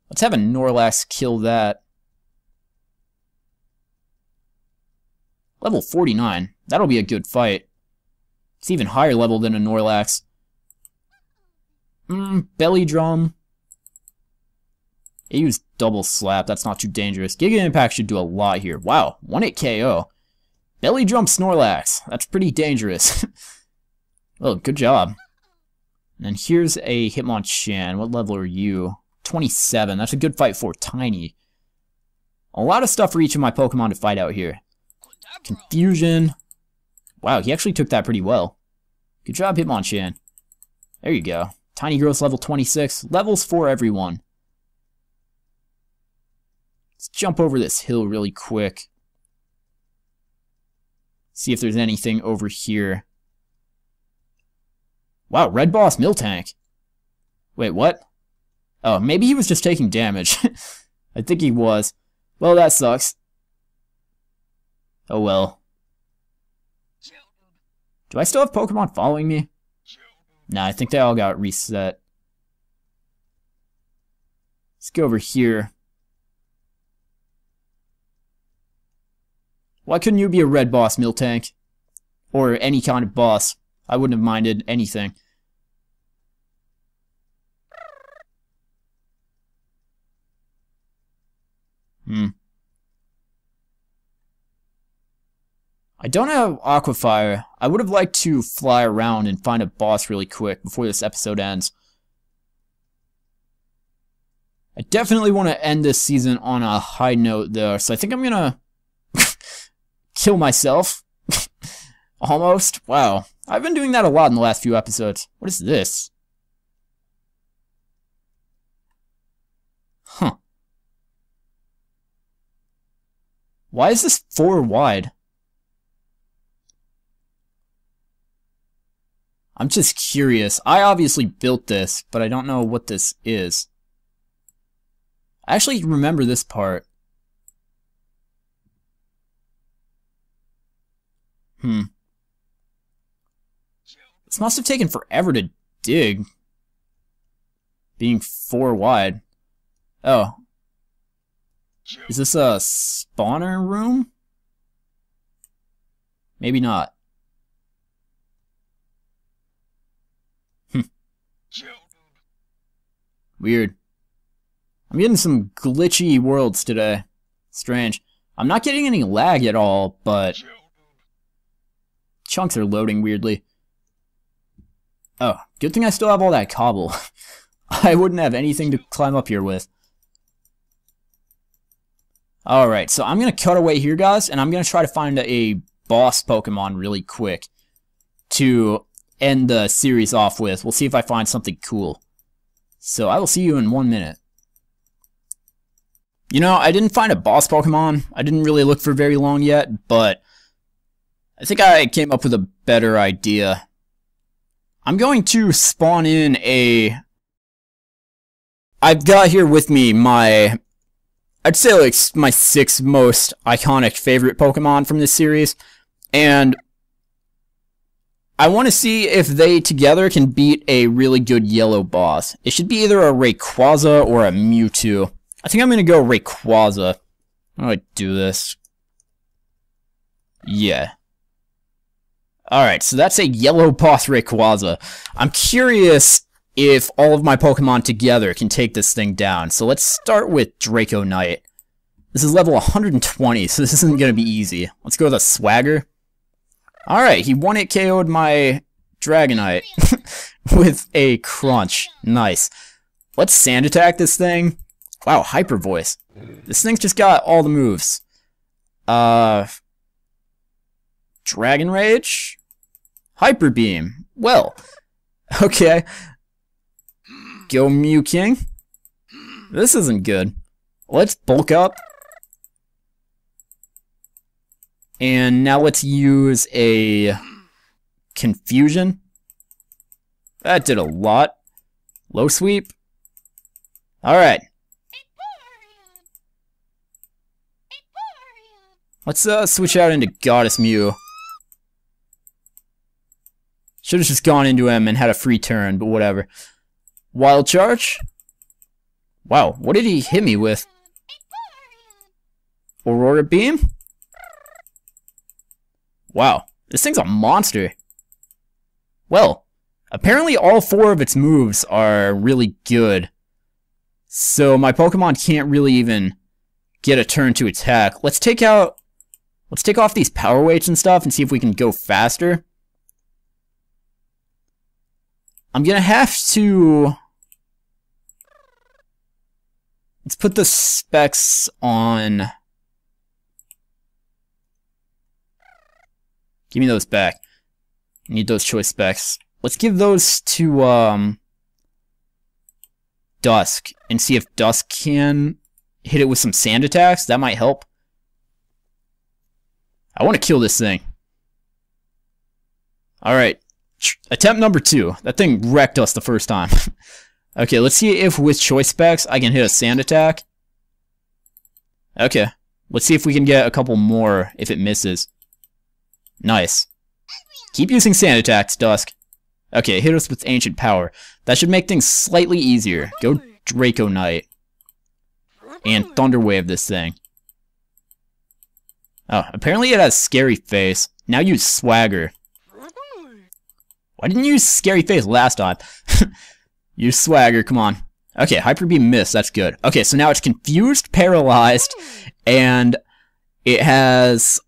Let's have a Snorlax kill that. Level 49. That'll be a good fight. It's even higher level than a Snorlax. Belly Drum. It used Double Slap. That's not too dangerous. Giga Impact should do a lot here. Wow. 1-hit KO. Belly Drum Snorlax. That's pretty dangerous. Oh, good job. And then here's a Hitmonchan. What level are you? 27. That's a good fight for Tiny. A lot of stuff for each of my Pokemon to fight out here. Confusion. Wow, he actually took that pretty well. Good job, Hitmonchan. There you go. Tiny Growth level 26. Levels for everyone. Let's jump over this hill really quick. See if there's anything over here. Wow, Red Boss Miltank. Wait, what? Oh, maybe he was just taking damage. I think he was. Well, that sucks. Oh well. Do I still have Pokemon following me? Nah, I think they all got reset. Let's go over here. Why couldn't you be a Red Boss Miltank? Or any kind of boss. I wouldn't have minded anything. I don't have Aqua Fire. I would have liked to fly around and find a boss really quick before this episode ends. I definitely want to end this season on a high note though, so I think I'm gonna kill myself. Almost. Wow. I've been doing that a lot in the last few episodes. What is this? Huh. Why is this 4 wide? I'm just curious. I obviously built this, but I don't know what this is. I actually remember this part. This must have taken forever to dig. Being 4 wide. Oh. Is this a spawner room? Maybe not. Weird. I'm getting some glitchy worlds today. Strange. I'm not getting any lag at all, but chunks are loading weirdly. Oh, good thing I still have all that cobble. I wouldn't have anything to climb up here with. Alright, so I'm going to cut away here, guys, and I'm going to try to find a boss Pokemon really quick to end the series off with. We'll see if I find something cool. So I will see you in 1 minute. You know, I didn't find a boss Pokemon. I didn't really look for very long yet, but I think I came up with a better idea. I'm going to spawn in a... I've got here with me my... I'd say like my 6 most iconic favorite Pokemon from this series, and I want to see if they together can beat a really good yellow boss. It should be either a Rayquaza or a Mewtwo. I think I'm going to go Rayquaza. How do I do this? Yeah. Alright, so that's a yellow boss Rayquaza. I'm curious if all of my Pokemon together can take this thing down. So let's start with Draconite. This is level 120, so this isn't going to be easy. Let's go with a Swagger. Alright, he 1-hit KO'd my Dragonite with a Crunch. Nice. Let's Sand Attack this thing. Wow, Hyper Voice. This thing's just got all the moves. Dragon Rage? Hyper Beam. Well, okay. Go Mew King. This isn't good. Let's bulk up. And now let's use a Confusion. That did a lot. Low Sweep. Alright. Let's switch out into Goddess Mew. Should have just gone into him and had a free turn, but whatever. Wild Charge? Wow, what did he hit me with? Aurora Beam? Wow, this thing's a monster. Well, apparently all 4 of its moves are really good. So my Pokemon can't really even get a turn to attack. Let's take off these power weights and stuff and see if we can go faster. I'm gonna have to... Let's put the specs on... Give me those back. I need those choice specs. Let's give those to, Dusk, and see if Dusk can hit it with some sand attacks. That might help. I want to kill this thing. Alright. Attempt number 2. That thing wrecked us the first time. Okay, let's see if with choice specs I can hit a sand attack. Okay. Let's see if we can get a couple more if it misses. Nice. Keep using sand attacks, Dusk. Okay, hit us with ancient power. That should make things slightly easier. Go Draconite. And Thunder Wave this thing. Oh, apparently it has Scary Face. Now use Swagger. Why didn't you use Scary Face last time? Use Swagger, come on. Okay, Hyper Beam missed, that's good. Okay, so now it's confused, paralyzed, and it has...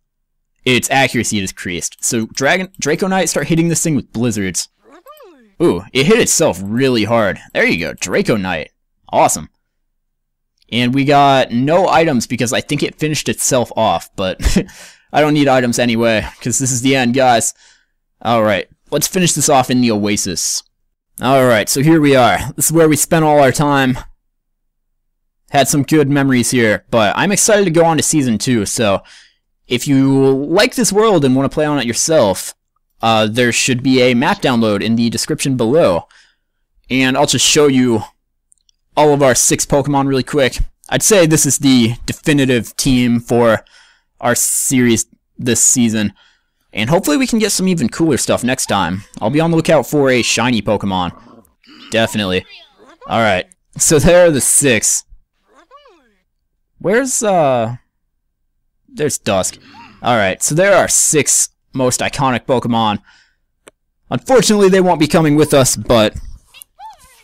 its accuracy decreased. So Draconite, start hitting this thing with blizzards. Ooh, it hit itself really hard. There you go, Draconite. Awesome. And we got no items because I think it finished itself off, but I don't need items anyway, because this is the end, guys. Alright, let's finish this off in the Oasis. Alright, so here we are. This is where we spent all our time. Had some good memories here, but I'm excited to go on to Season 2, so if you like this world and want to play on it yourself, there should be a map download in the description below. And I'll just show you all of our 6 Pokemon really quick. I'd say this is the definitive team for our series this season. And hopefully we can get some even cooler stuff next time. I'll be on the lookout for a shiny Pokemon. Definitely. Alright, so there are the 6. Where's, there's Dusk. Alright, so there are 6 most iconic Pokemon. Unfortunately, they won't be coming with us, but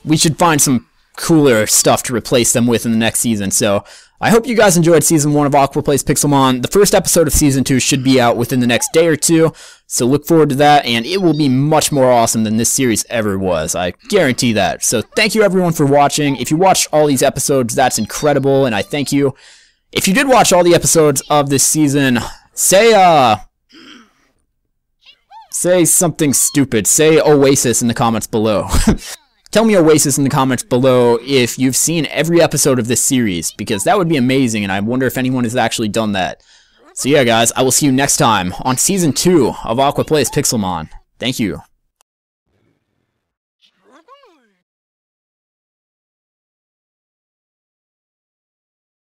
we should find some cooler stuff to replace them with in the next season. So I hope you guys enjoyed Season 1 of Aqua Plays Pixelmon. The first episode of Season 2 should be out within the next day or two, so look forward to that, and it will be much more awesome than this series ever was. I guarantee that. So thank you everyone for watching. If you watched all these episodes, that's incredible, and I thank you. If you did watch all the episodes of this season, say something stupid. Say Oasis in the comments below. Tell me Oasis in the comments below if you've seen every episode of this series, because that would be amazing, and I wonder if anyone has actually done that. So yeah, guys, I will see you next time on Season 2 of Aqua Plays Pixelmon. Thank you.